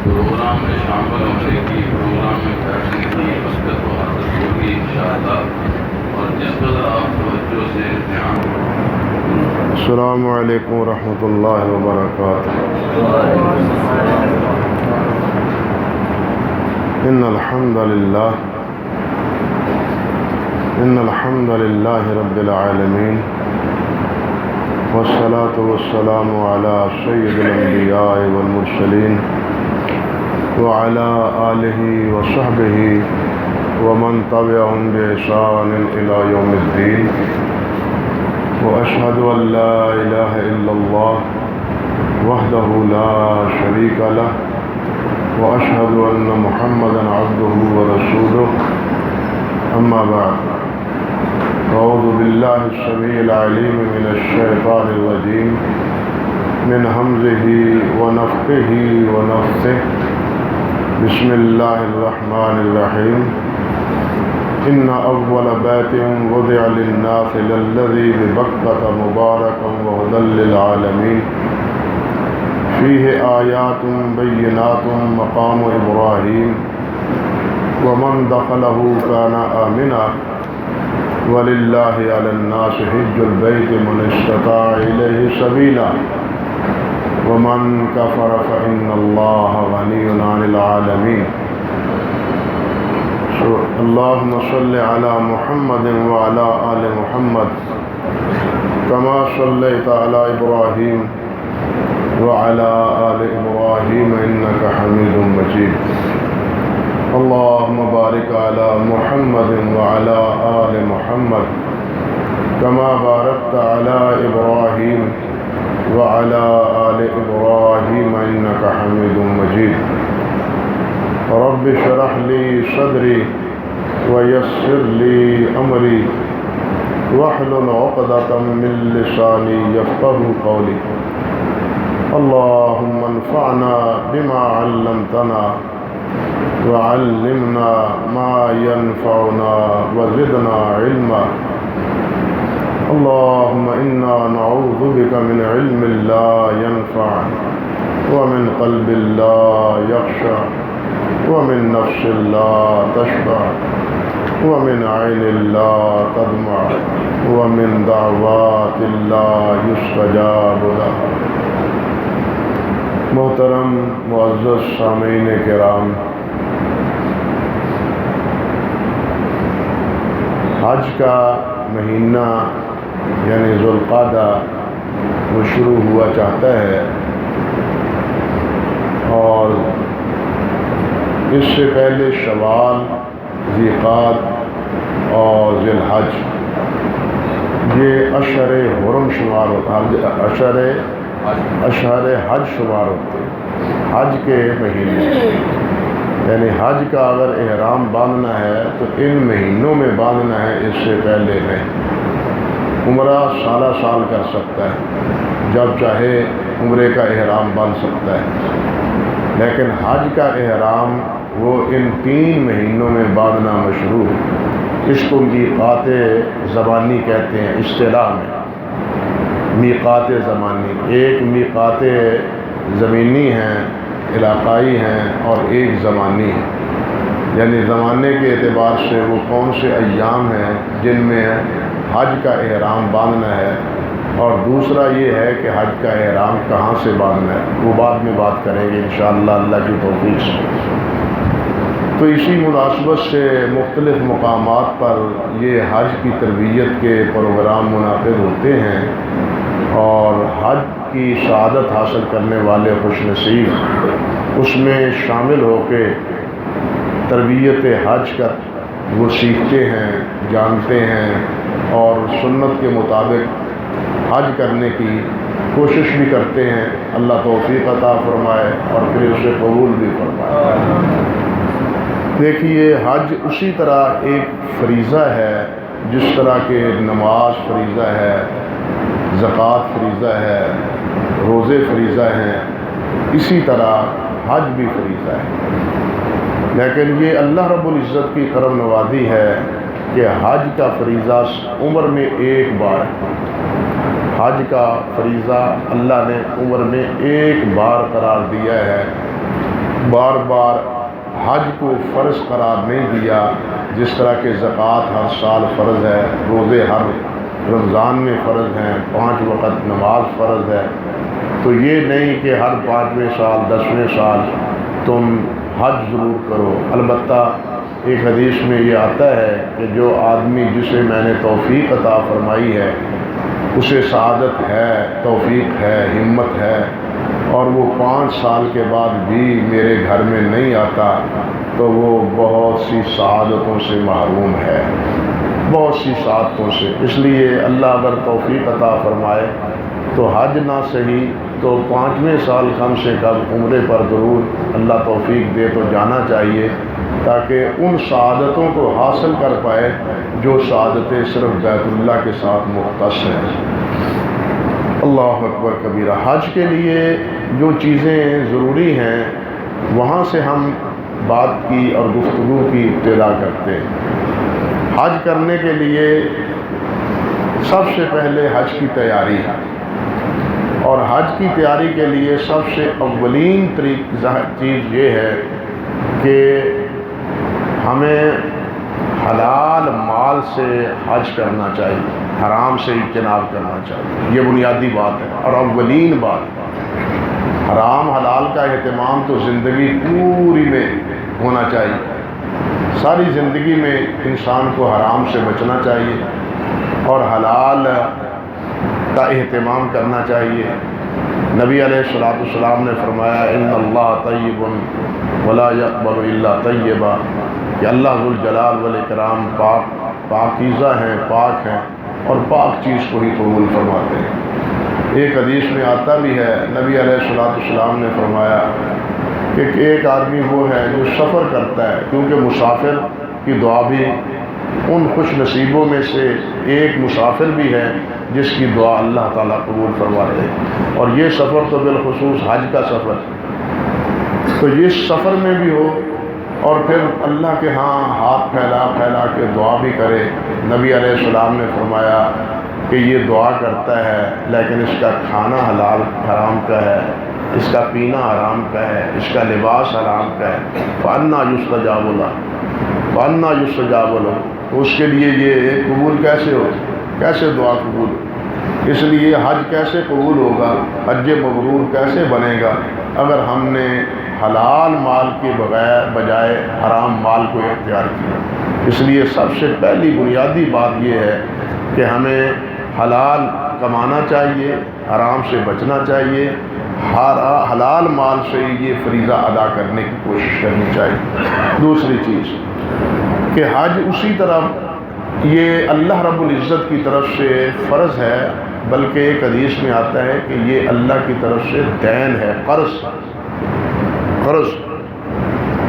Programme میں شامل ہونے کی، پروگرام میں بیٹھنے کی وسعت و حاصل ہوگی انشاءاللہ، اور جس قدر آپ توجہ سے دھیان۔ السلام علیکم ورحمۃ اللہ وبرکاتہ۔ ان الحمد للہ رب العالمین، والصلاة والسلام على سید الانبیاء والمرسلین وعلى آلہ وصحبہ ومن تبعهم بإحسان إلی یوم الدین، وأشهد أن لا إله إلا الله وحده لا شريك له، وأشهد أن محمدا عبده ورسوله، أما بعد، أعوذ بالله السميع العليم من الشيطان الرجيم، من همزه ونفخه ونفثه، بسم الله الرحمن الرحيم، إن أول بيت وضع للناس للذي ببكة مباركا وهدى للعالمين، فيه آيات بينات مقام إبراهيم، ومن دخله كان آمنا، ولله على الناس حج البيت من استطاع إليه سبيلا، ومن كفر فإن الله غني عن العالمين۔ اللهم صل على محمد وعلى آل محمد كما صليت على إبراهيم وعلى آل إبراهيم إنك حميد مجيد۔ اللهم بارك على محمد وعلى آل محمد كما باركت على إبراهيم وعلى آل إبراهيم إنك حميد مجيد۔ رب اشرح لي صدري ويسر لي أمري واحلل عقدة من لساني يفقهوا قولي۔ اللهم انفعنا بما علمتنا وعلمنا ما ينفعنا وزدنا علما۔ اللهم إنا نعوذ بك من علم لا ينفع، ومن قلب لا يخشع، ومن نفس لا تشبع، ومن عين لا تدمع، ومن دعوات لا يستجاب لها۔ محترم معزز سامعین کرام، حج کا مہینہ یعنی ذوالقعدہ وہ شروع ہوا چاہتا ہے، اور اس سے پہلے شوال، ذیقعد اور ذی الحج یہ اشہر حرم شمار ہوتا، اشہر حج شمار ہوتے ہیں، حج کے مہینے، یعنی حج کا اگر احرام باندھنا ہے تو ان مہینوں میں باندھنا ہے، اس سے پہلے نہیں۔ عمرہ سالہ سال کر سکتا ہے، جب چاہے عمرے کا احرام باندھ سکتا ہے، لیکن حج کا احرام وہ ان 3 مہینوں میں باندھنا مشروع ہے۔ اس کو میقات زمانی کہتے ہیں اصطلاح میں، میقات زمانی۔ ایک میقات زمینی ہیں، علاقائی ہیں، اور ایک زمانی ہے، یعنی زمانے کے اعتبار سے وہ کون سے ایام ہیں جن میں حج کا احرام باندھنا ہے، اور دوسرا یہ ہے کہ حج کا احرام کہاں سے باندھنا ہے، وہ بعد میں بات کریں گے انشاءاللہ اللہ کی توفیق سے۔ تو اسی مناسبت سے مختلف مقامات پر یہ حج کی تربیت کے پروگرام منعقد ہوتے ہیں، اور حج کی سعادت حاصل کرنے والے خوش نصیب اس میں شامل ہو کے تربیت حج کا وہ سیکھتے ہیں، جانتے ہیں، اور سنت کے مطابق حج کرنے کی کوشش بھی کرتے ہیں۔ اللہ توفیق عطا فرمائے اور پھر اسے قبول بھی فرمائے۔ دیکھیے، حج اسی طرح ایک فریضہ ہے جس طرح کہ نماز فریضہ ہے، زکوٰۃ فریضہ ہے، روزے فریضہ ہیں، اسی طرح حج بھی فریضہ ہے۔ لیکن یہ اللہ رب العزت کی کرم نوازی ہے کہ حج کا فریضہ عمر میں ایک بار ہے۔ حج کا فریضہ اللہ نے عمر میں ایک بار قرار دیا ہے، بار بار حج کو فرض قرار نہیں دیا، جس طرح کہ زکوٰۃ ہر سال فرض ہے، روزے ہر رمضان میں فرض ہیں، 5 وقت نماز فرض ہے، تو یہ نہیں کہ ہر 5ویں سال 10ویں سال تم حج ضرور کرو۔ البتہ ایک حدیث میں یہ آتا ہے کہ جو آدمی جسے میں نے توفیق عطا فرمائی ہے اسے سعادت ہے، توفیق ہے، ہمت ہے، اور وہ 5 سال کے بعد بھی میرے گھر میں نہیں آتا تو وہ بہت سی سعادتوں سے محروم ہے، بہت سی سعادتوں سے۔ اس لیے اللہ اگر توفیق عطا فرمائے تو حج نہ صحیح تو 5ویں سال کم سے کم عمرے پر ضرور اللہ توفیق دے تو جانا چاہیے، تاکہ ان سعادتوں کو حاصل کر پائے جو سعادتیں صرف بیت اللہ کے ساتھ مختص ہیں۔ اللہ اکبر کبیرہ۔ حج کے لیے جو چیزیں ضروری ہیں وہاں سے ہم بات کی اور گفتگو کی ابتدا کرتے ہیں۔ حج کرنے کے لیے سب سے پہلے حج کی تیاری ہے، اور حج کی تیاری کے لیے سب سے اولین چیز یہ ہے کہ ہمیں حلال مال سے حج کرنا چاہیے، حرام سے اجتناب کرنا چاہیے، یہ بنیادی بات ہے اور اولین بات۔ حرام حلال کا اہتمام تو زندگی پوری میں ہونا چاہیے، ساری زندگی میں انسان کو حرام سے بچنا چاہیے اور حلال کا اہتمام کرنا چاہیے۔ نبی علیہ السلام نے فرمایا ان اللہ طیب ولا یقبل الا طیبا، کہ اللہ ذوالجلال والاکرام پاکیزہ ہیں، پاک ہیں اور پاک چیز کو ہی قبول فرماتے ہیں۔ ایک حدیث میں آتا بھی ہے، نبی علیہ السلام نے فرمایا کہ ایک آدمی وہ ہے جو سفر کرتا ہے، کیونکہ مسافر کی دعا بھی ان خوش نصیبوں میں سے ایک مسافر بھی ہے جس کی دعا اللہ تعالیٰ قبول فرماتے ہیں، اور یہ سفر تو بالخصوص حج کا سفر، تو یہ سفر میں بھی ہو اور پھر اللہ کے ہاں ہاتھ پھیلا پھیلا کے دعا بھی کرے۔ نبی علیہ السلام نے فرمایا کہ یہ دعا کرتا ہے لیکن اس کا کھانا حرام کا ہے، اس کا پینا حرام کا ہے، اس کا لباس حرام کا ہے، فَأَنَّا يُسْتَجَابُ لَهُ وَأَنَّا يُسْتَجَابُ لَهُ، تو اس کے لیے یہ قبول کیسے ہو، کیسے دعا قبول ہو؟ اس لیے حج کیسے قبول ہوگا، حج مبرور کیسے بنے گا اگر ہم نے حلال مال کے بجائے حرام مال کو اختیار کیا۔ اس لیے سب سے پہلی بنیادی بات یہ ہے کہ ہمیں حلال کمانا چاہیے، حرام سے بچنا چاہیے، حلال مال سے یہ فریضہ ادا کرنے کی کوشش کرنی چاہیے۔ دوسری چیز کہ حج اسی طرح یہ اللہ رب العزت کی طرف سے فرض ہے، بلکہ ایک حدیث میں آتا ہے کہ یہ اللہ کی طرف سے دین ہے، قرض۔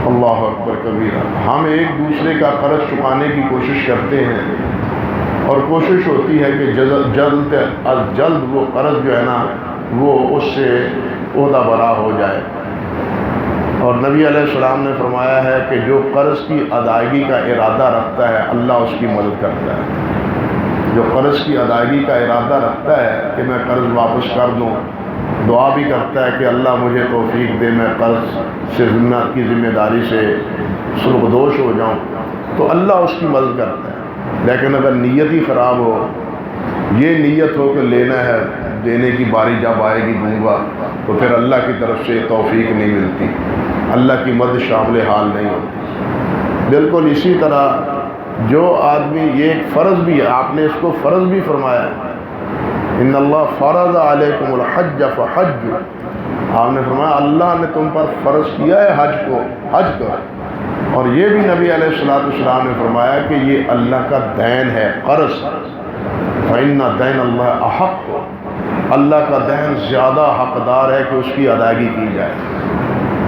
اللہ اکبر کبیرہ۔ ہم ایک دوسرے کا قرض چکانے کی کوشش کرتے ہیں اور کوشش ہوتی ہے کہ جلد از جلد وہ قرض جو ہے نا وہ اس سے عہدہ برا ہو جائے، اور نبی علیہ السلام نے فرمایا ہے کہ جو قرض کی ادائیگی کا ارادہ رکھتا ہے اللہ اس کی مدد کرتا ہے۔ جو قرض کی ادائیگی کا ارادہ رکھتا ہے کہ میں قرض واپس کر دوں، دعا بھی کرتا ہے کہ اللہ مجھے توفیق دے میں قرض سے کی ذمہ داری سے سرخدوش ہو جاؤں، تو اللہ اس کی مدد کرتا ہے۔ لیکن اگر نیت ہی خراب ہو، یہ نیت ہو کہ لینا ہے، دینے کی باری جب آئے گی دوں گا، تو پھر اللہ کی طرف سے توفیق نہیں ملتی، اللہ کی مدد شامل حال نہیں ہوتی۔ بالکل اسی طرح جو آدمی یہ ایک فرض بھی ہے، آپ نے اس کو فرض بھی فرمایا ہے، ان اللہ فرض علیکم الحج فحج، آپ نے فرمایا اللہ نے تم پر فرض کیا ہے حج کو، حج کرو، اور یہ بھی نبی علیہ السلام نے فرمایا کہ یہ اللہ کا دین ہے، قرض، فإن دین اللہ احق، اللہ کا دین زیادہ حقدار ہے کہ اس کی ادائیگی کی جائے۔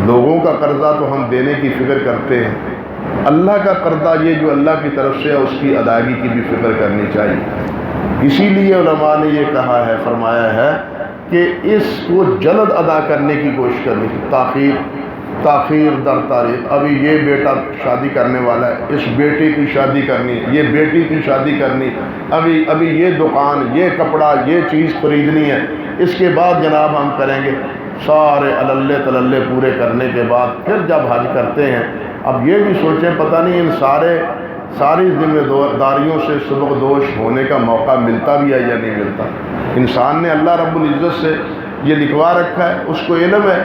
لوگوں کا قرضہ تو ہم دینے کی فکر کرتے ہیں، اللہ کا قرضہ یہ جو اللہ کی طرف سے ہے اس کی ادائیگی کی بھی فکر کرنی چاہیے۔ اسی لیے علماء نے یہ کہا ہے، فرمایا ہے کہ اس کو جلد ادا کرنے کی کوشش کرنی، تاخیر در تاریخ۔ ابھی یہ بیٹا شادی کرنے والا ہے، اس بیٹے کی شادی کرنی، یہ بیٹی کی شادی کرنی، ابھی یہ دکان، یہ کپڑا، یہ چیز خریدنی ہے، اس کے بعد جناب ہم کریں گے۔ سارے عللے تللے پورے کرنے کے بعد پھر جب حج کرتے ہیں، اب یہ بھی سوچیں پتہ نہیں ان ساری ذمہ داریوں سے سبکدوش ہونے کا موقع ملتا بھی ہے یا نہیں ملتا۔ انسان نے اللہ رب العزت سے یہ لکھوا رکھا ہے، اس کو علم ہے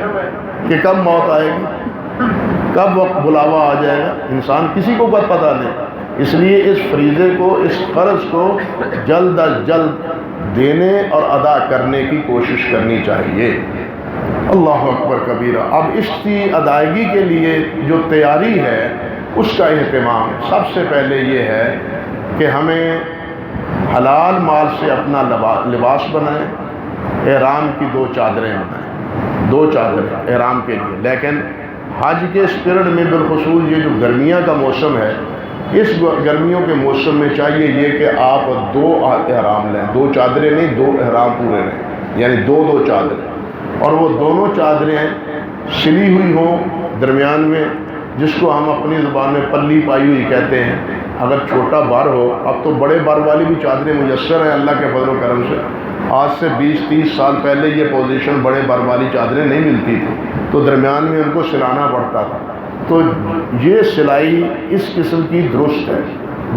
کہ کب موت آئے گی، کب وقت بلاوا آ جائے گا، انسان کسی کو پتہ نہیں۔ اس لیے اس فریضے کو، اس قرض کو جلد از جلد دینے اور ادا کرنے کی کوشش کرنی چاہیے۔ اللہ اکبر کبیرہ۔ اب اس کی ادائیگی کے لیے جو تیاری ہے اس کا اہتمام سب سے پہلے یہ ہے کہ ہمیں حلال مال سے اپنا لباس بنائیں، احرام کی 2 چادریں بنائیں، 2 چادریں احرام کے لیے۔ لیکن حج کے اسپرٹ میں بالخصوص یہ جو گرمیاں کا موسم ہے، اس گرمیوں کے موسم میں چاہیے یہ کہ آپ 2 احرام لیں، 2 چادریں نہیں، 2 احرام پورے لیں، یعنی 2 چادریں، اور وہ دونوں چادریں سلی ہوئی ہوں درمیان میں، جس کو ہم اپنی زبان میں پلی پائی ہوئی کہتے ہیں۔ اگر چھوٹا بر ہو، اب تو بڑے بر والی بھی چادریں میسر ہیں اللہ کے فضل و کرم سے، آج سے 20-30 سال پہلے یہ پوزیشن بڑے بر والی چادریں نہیں ملتی تھی، تو درمیان میں ان کو سلانا پڑتا تھا۔ تو یہ سلائی اس قسم کی درست ہے۔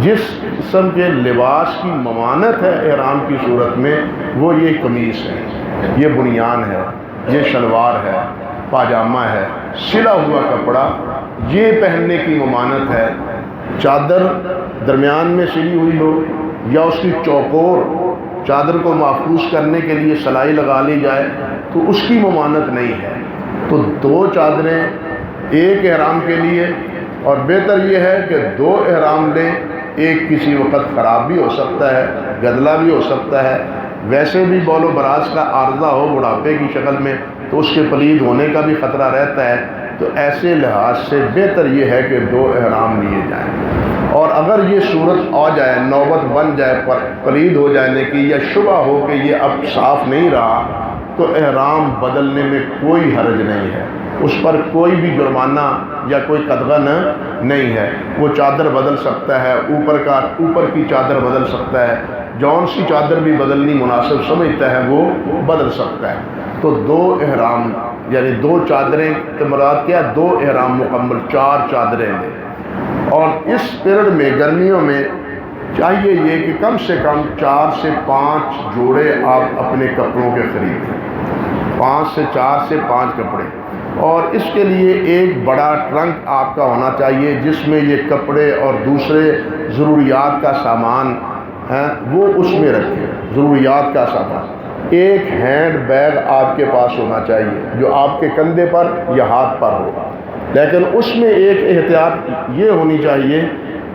جس قسم کے لباس کی ممانت ہے احرام کی صورت میں، وہ یہ قمیص ہے، یہ بنیان ہے، یہ شلوار ہے، پاجامہ ہے، سلا ہوا کپڑا، یہ پہننے کی ممانت ہے۔ چادر درمیان میں سلی ہوئی ہو یا اس کی چوکور چادر کو محفوظ کرنے کے لیے سلائی لگا لی جائے تو اس کی ممانت نہیں ہے۔ تو 2 چادریں ایک احرام کے لیے، اور بہتر یہ ہے کہ 2 احرام لیں، ایک کسی وقت خراب بھی ہو سکتا ہے، گدلا بھی ہو سکتا ہے، ویسے بھی بول و براز کا عارضہ ہو بڑھاپے کی شکل میں تو اس کے پلید ہونے کا بھی خطرہ رہتا ہے۔ تو ایسے لحاظ سے بہتر یہ ہے کہ 2 احرام لیے جائیں، اور اگر یہ صورت آ جائے، نوبت بن جائے پلید ہو جانے کی، یا شبہ ہو کہ یہ اب صاف نہیں رہا، تو احرام بدلنے میں کوئی حرج نہیں ہے، اس پر کوئی بھی جرمانہ یا کوئی قدغن نہیں ہے۔ وہ چادر بدل سکتا ہے، اوپر کی چادر بدل سکتا ہے، جون سی چادر بھی بدلنی مناسب سمجھتا ہے وہ بدل سکتا ہے۔ تو 2 احرام یعنی 2 چادریں تو مراد کیا، 2 احرام مکمل، 4 چادریں لیں۔ اور اس پیریڈ میں گرمیوں میں چاہیے یہ کہ کم سے کم 4 سے 5 جوڑے آپ اپنے کپڑوں کے خریدیں، 4 سے 5 کپڑے، اور اس کے لیے ایک بڑا ٹرنک آپ کا ہونا چاہیے جس میں یہ کپڑے اور دوسرے ضروریات کا سامان ہے وہ اس میں رکھیں، ضروریات کا سامان۔ ایک ہینڈ بیگ آپ کے پاس ہونا چاہیے جو آپ کے کندھے پر یا ہاتھ پر ہو، لیکن اس میں ایک احتیاط یہ ہونی چاہیے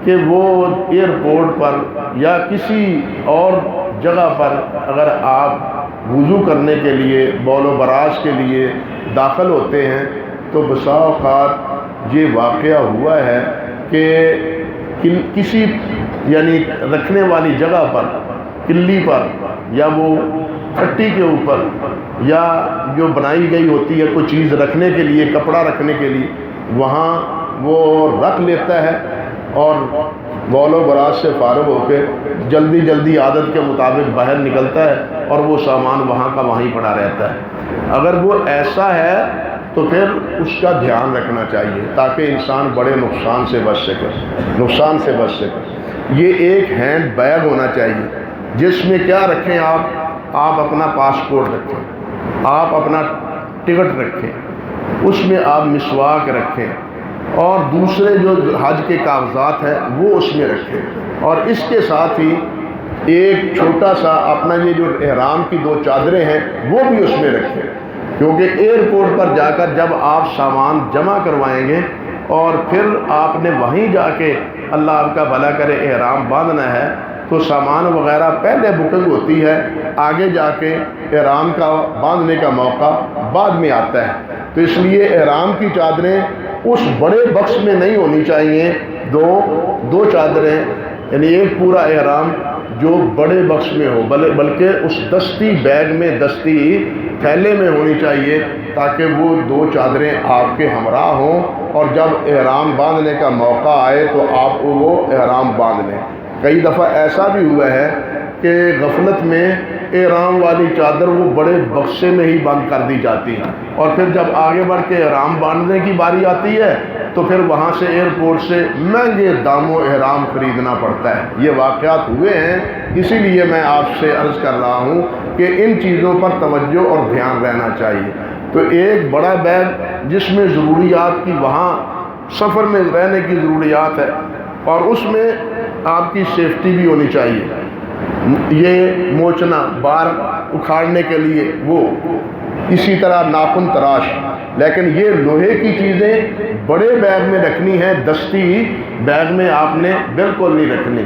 کہ وہ ایئرپورٹ پر یا کسی اور جگہ پر اگر آپ وضو کرنے کے لیے، بول و براز کے لیے داخل ہوتے ہیں تو بسا اوقات یہ واقعہ ہوا ہے کہ کسی یعنی رکھنے والی جگہ پر، کلی پر، یا وہ پھٹی کے اوپر، یا جو بنائی گئی ہوتی ہے کوئی چیز رکھنے کے لیے، کپڑا رکھنے کے لیے، وہاں وہ رکھ لیتا ہے اور بول و براز سے فارغ ہو کے جلدی عادت کے مطابق باہر نکلتا ہے اور وہ سامان وہاں کا وہیں پڑا رہتا ہے۔ اگر وہ ایسا ہے تو پھر اس کا دھیان رکھنا چاہیے تاکہ انسان بڑے نقصان سے بچ سکے۔ یہ ایک ہینڈ بیگ ہونا چاہیے جس میں کیا رکھیں آپ اپنا پاسپورٹ رکھیں، آپ اپنا ٹکٹ رکھیں، اس میں آپ مسواک رکھیں، اور دوسرے جو حج کے کاغذات ہیں وہ اس میں رکھیں، اور اس کے ساتھ ہی ایک چھوٹا سا اپنا یہ جو احرام کی 2 چادریں ہیں وہ بھی اس میں رکھیں، کیونکہ ایئرپورٹ پر جا کر جب آپ سامان جمع کروائیں گے اور پھر آپ نے وہیں جا کے اللہ آپ کا بھلا کرے احرام باندھنا ہے تو سامان وغیرہ پہلے بکنگ ہوتی ہے، آگے جا کے احرام کا باندھنے کا موقع بعد میں آتا ہے۔ تو اس لیے احرام کی چادریں اس بڑے بکس میں نہیں ہونی چاہیے، 2 چادریں یعنی ایک پورا احرام جو بڑے بکس میں ہو، بلکہ اس دستی بیگ میں، دستی تھیلے میں ہونی چاہیے تاکہ وہ 2 چادریں آپ کے ہمراہ ہوں، اور جب احرام باندھنے کا موقع آئے تو آپ وہ احرام باندھ لیں۔ کئی دفعہ ایسا بھی ہوا ہے کہ غفلت میں احرام والی چادر وہ بڑے بکسے میں ہی بند کر دی جاتی ہیں، اور پھر جب آگے بڑھ کے احرام باندھنے کی باری آتی ہے تو پھر وہاں سے ایئرپورٹ سے مہنگے داموں احرام خریدنا پڑتا ہے۔ یہ واقعات ہوئے ہیں، اسی لیے میں آپ سے عرض کر رہا ہوں کہ ان چیزوں پر توجہ اور دھیان رہنا چاہیے۔ تو ایک بڑا بیگ جس میں ضروریات کی، وہاں سفر میں رہنے کی ضروریات ہے، اور اس میں آپ کی سیفٹی بھی ہونی چاہیے، یہ موچنا بار اکھاڑنے کے لیے وہ، اسی طرح ناخن تراش، لیکن یہ لوہے کی چیزیں بڑے بیگ میں رکھنی ہے، دستی بیگ میں آپ نے بالکل نہیں رکھنی۔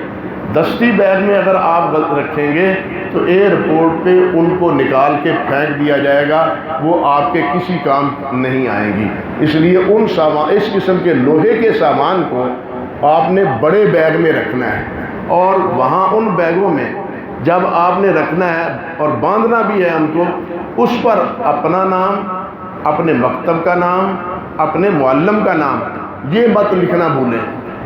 دستی بیگ میں اگر آپ رکھیں گے تو ایئرپورٹ پہ ان کو نکال کے پھینک دیا جائے گا، وہ آپ کے کسی کام نہیں آئیں گی۔ اس لیے اس قسم کے لوہے کے سامان کو آپ نے بڑے بیگ میں رکھنا ہے، اور وہاں ان بیگوں میں جب آپ نے رکھنا ہے اور باندھنا بھی ہے ان کو، اس پر اپنا نام، اپنے مکتب کا نام، اپنے معلم کا نام یہ مت لکھنا بھولیں،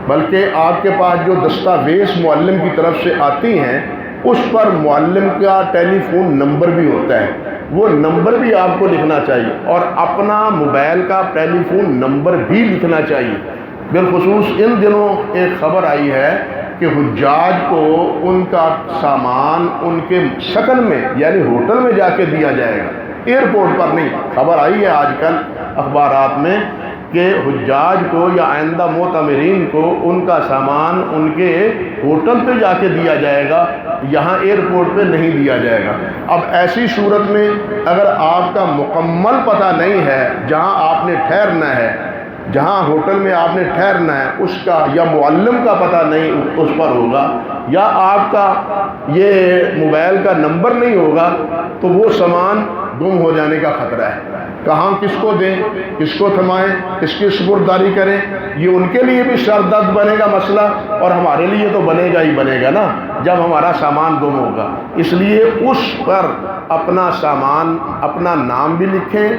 بلکہ آپ کے پاس جو دستاویز معلم کی طرف سے آتی ہیں اس پر معلم کا ٹیلی فون نمبر بھی ہوتا ہے، وہ نمبر بھی آپ کو لکھنا چاہیے، اور اپنا موبائل کا ٹیلی فون نمبر بھی لکھنا چاہیے۔ بالخصوص ان دنوں ایک خبر آئی ہے کہ حجاج کو ان کا سامان ان کے سکن میں یعنی ہوٹل میں جا کے دیا جائے گا، ایئرپورٹ پر نہیں۔ خبر آئی ہے آج کل اخبارات میں کہ حجاج کو یا آئندہ معتمرین کو ان کا سامان ان کے ہوٹل پہ جا کے دیا جائے گا، یہاں ایئرپورٹ پہ نہیں دیا جائے گا۔ اب ایسی صورت میں اگر آپ کا مکمل پتہ نہیں ہے جہاں آپ نے ٹھہرنا ہے، جہاں ہوٹل میں آپ نے ٹھہرنا ہے اس کا، یا معلم کا پتہ نہیں اس پر ہوگا، یا آپ کا یہ موبائل کا نمبر نہیں ہوگا، تو وہ سامان گم ہو جانے کا خطرہ ہے۔ کہاں کس کو دیں، کس کو تھمائیں، کس کی سپرداری کریں، یہ ان کے لیے بھی سر درد بنے گا مسئلہ، اور ہمارے لیے تو بنے گا ہی بنے گا نا جب ہمارا سامان گم ہوگا۔ اس لیے اس پر اپنا سامان، اپنا نام بھی لکھیں،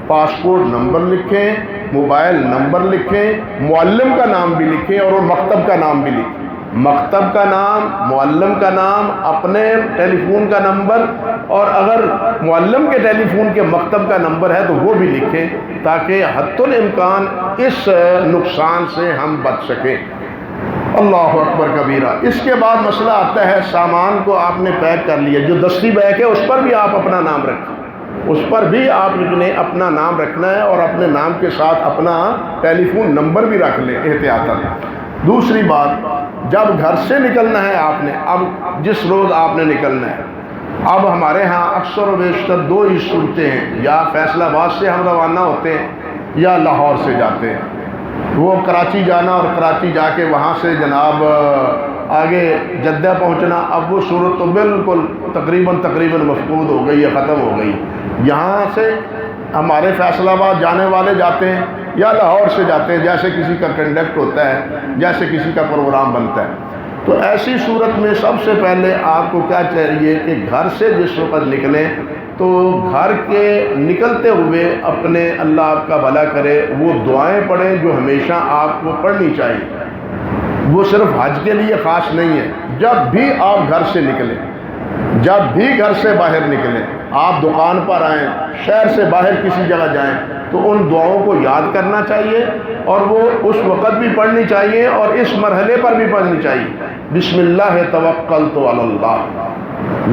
پاسپورٹ نمبر لکھیں، موبائل نمبر لکھیں، معلم کا نام بھی لکھیں، اور وہ مکتب کا نام بھی لکھیں، مکتب کا نام، معلم کا نام، اپنے ٹیلی فون کا نمبر، اور اگر معلم کے ٹیلی فون کے مکتب کا نمبر ہے تو وہ بھی لکھیں، تاکہ حتی الامکان اس نقصان سے ہم بچ سکیں۔ اللہ اکبر کبیرہ۔ اس کے بعد مسئلہ آتا ہے سامان کو آپ نے پیک کر لیا، جو دستی بیگ ہے اس پر بھی آپ اپنا نام رکھیں، اس پر بھی آپ نے اپنا نام رکھنا ہے، اور اپنے نام کے ساتھ اپنا ٹیلی فون نمبر بھی رکھ لیں احتیاطاً۔ دوسری بات، جب گھر سے نکلنا ہے آپ نے، اب جس روز آپ نے نکلنا ہے، اب ہمارے ہاں اکثر و بیشتر دو ہی صورتیں ہیں، یا فیصل آباد سے ہم روانہ ہوتے ہیں یا لاہور سے جاتے ہیں۔ وہ کراچی جانا اور کراچی جا کے وہاں سے جناب آگے جدہ پہنچنا، اب وہ صورت تو بالکل تقریباً مفقود ہو گئی ہے، ختم ہو گئی۔ یہاں سے ہمارے فیصل آباد جانے والے جاتے ہیں یا لاہور سے جاتے ہیں، جیسے کسی کا کنڈکٹ ہوتا ہے، جیسے کسی کا پروگرام بنتا ہے۔ تو ایسی صورت میں سب سے پہلے آپ کو کیا چاہیے کہ گھر سے جس وقت نکلیں تو گھر کے نکلتے ہوئے اپنے اللہ آپ کا بھلا کرے وہ دعائیں پڑھیں جو ہمیشہ آپ کو پڑھنی چاہیے۔ وہ صرف حج کے لیے خاص نہیں ہے، جب بھی آپ گھر سے نکلیں، جب بھی گھر سے باہر نکلیں، آپ دکان پر آئیں، شہر سے باہر کسی جگہ جائیں، تو ان دعاؤں کو یاد کرنا چاہیے، اور وہ اس وقت بھی پڑھنی چاہیے اور اس مرحلے پر بھی پڑھنی چاہیے۔ بسم اللہ توکلت علی اللہ،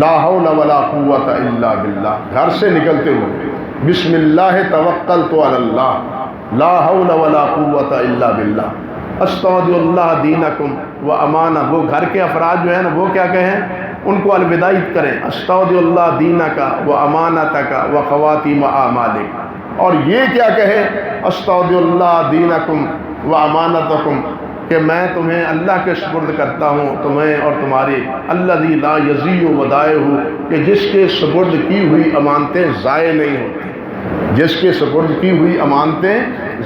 لا حول ولا قوت الا باللہ۔ گھر سے نکلتے ہوئے بسم اللہ توکلت علی اللہ، لا حول ولا قوت الا باللہ، استودع اللہ دینکم و امانہ۔ وہ گھر کے افراد جو ہیں نا، وہ کیا کہیں، ان کو الوداعیت کریں، استودع اللہ دینک و امانتک و خواتیم اعمالک۔ اور یہ کیا کہے، استودع اللہ دینکم و امانتکم، کہ میں تمہیں اللہ کے سپرد کرتا ہوں، تمہیں اور تمہاری، الذی لا یضیع ودائعہ، کہ جس کے سپرد کی ہوئی امانتیں ضائع نہیں ہوتی، جس کے سپرد کی ہوئی امانتیں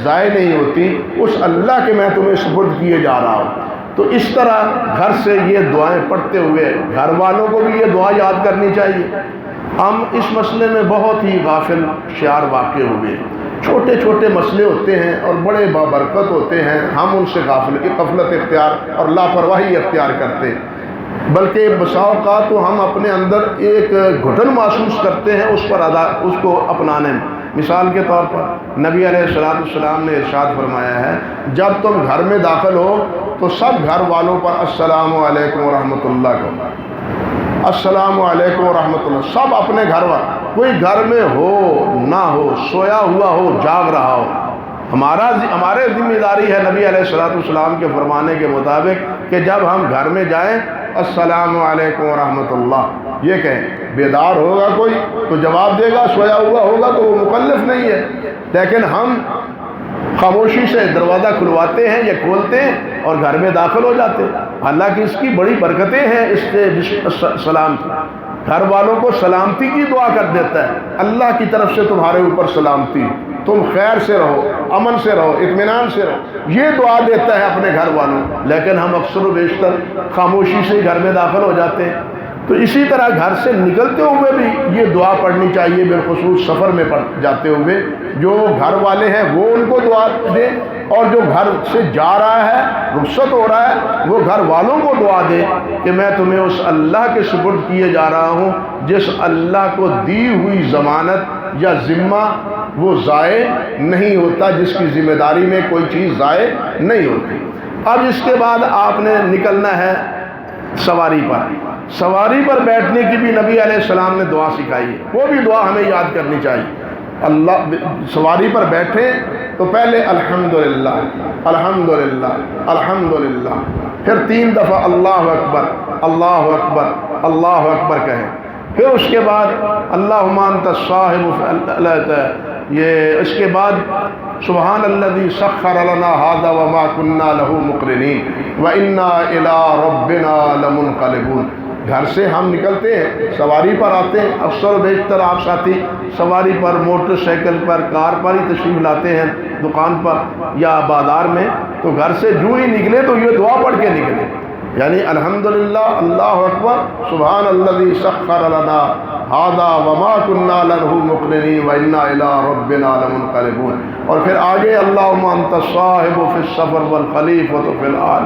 ضائع نہیں ہوتی، اس اللہ کے میں تمہیں سپرد کیے جا رہا ہوں۔ تو اس طرح گھر سے یہ دعائیں پڑھتے ہوئے گھر والوں کو بھی یہ دعا یاد کرنی چاہیے۔ ہم اس مسئلے میں بہت ہی غافل شعار واقع ہوئے، چھوٹے چھوٹے مسئلے ہوتے ہیں اور بڑے بابرکت ہوتے ہیں، ہم ان سے غفلت اختیار اور لاپرواہی اختیار کرتے ہیں۔ بلکہ بسا اوقات تو ہم اپنے اندر ایک گھٹن محسوس کرتے ہیں اس کو اپنانے میں۔ مثال کے طور پر نبی علیہ السلام نے ارشاد فرمایا ہے، جب تم گھر میں داخل ہو تو سب گھر والوں پر السلام علیکم ورحمۃ اللہ کہو، السلام علیکم ورحمۃ اللہ، سب اپنے گھر والے، کوئی گھر میں ہو نہ ہو، سویا ہوا ہو جاگ رہا ہو، ہمارے ذمہ داری ہے نبی علیہ السلام کے فرمانے کے مطابق کہ جب ہم گھر میں جائیں السلام علیکم ورحمۃ اللہ یہ کہیں۔ بیدار ہوگا کوئی تو جواب دے گا، سویا ہوا ہوگا تو وہ مکلف نہیں ہے، لیکن ہم خاموشی سے دروازہ کھلواتے ہیں یا کھولتے ہیں اور گھر میں داخل ہو جاتے ہیں۔ حالانکہ اس کی بڑی برکتیں ہیں، اس سے سلام گھر والوں کو سلامتی کی دعا کر دیتا ہے، اللہ کی طرف سے تمہارے اوپر سلامتی، تم خیر سے رہو، امن سے رہو، اطمینان سے رہو، یہ دعا دیتا ہے اپنے گھر والوں، لیکن ہم اکثر و بیشتر خاموشی سے گھر میں داخل ہو جاتے ہیں۔ تو اسی طرح گھر سے نکلتے ہوئے بھی یہ دعا پڑھنی چاہیے، بالخصوص سفر میں جاتے ہوئے جو گھر والے ہیں وہ ان کو دعا دیں، اور جو گھر سے جا رہا ہے، رخصت ہو رہا ہے، وہ گھر والوں کو دعا دے کہ میں تمہیں اس اللہ کے سپرد کیے جا رہا ہوں جس اللہ کو دی ہوئی ضمانت یا ذمہ وہ ضائع نہیں ہوتا، جس کی ذمہ داری میں کوئی چیز ضائع نہیں ہوتی۔ اب اس کے بعد آپ نے نکلنا ہے سواری پر۔ سواری پر بیٹھنے کی بھی نبی علیہ السلام نے دعا سکھائی ہے، وہ بھی دعا ہمیں یاد کرنی چاہیے۔ سواری پر بیٹھے تو پہلے الحمدللہ الحمدللہ الحمدللہ، پھر 3 دفعہ اللہ اکبر اللہ اکبر اللہ اکبر کہیں، پھر اس کے بعد اللہم انت الصاحب، اس کے بعد سبحان الذی سخر لنا ھذا وما كنا له مقرنین وانا الی ربنا لمنقلبون۔ گھر سے ہم نکلتے ہیں، سواری پر آتے ہیں، اکثر و بیشتر آپ ساتھی سواری پر، موٹر سائیکل پر، کار پر ہی تشریف لاتے ہیں دکان پر یا بازار میں، تو گھر سے جو ہی نکلے تو یہ دعا پڑھ کے نکلے، یعنی الحمدللہ اللہ اکبر سبحان الذی سخر لنا ھذا وما كنا له مقرنین وانا الی ربنا لمنقلبون۔ اور پھر آگے اللہم انت الصاحب فی السفر والخلیفۃ فی الآل،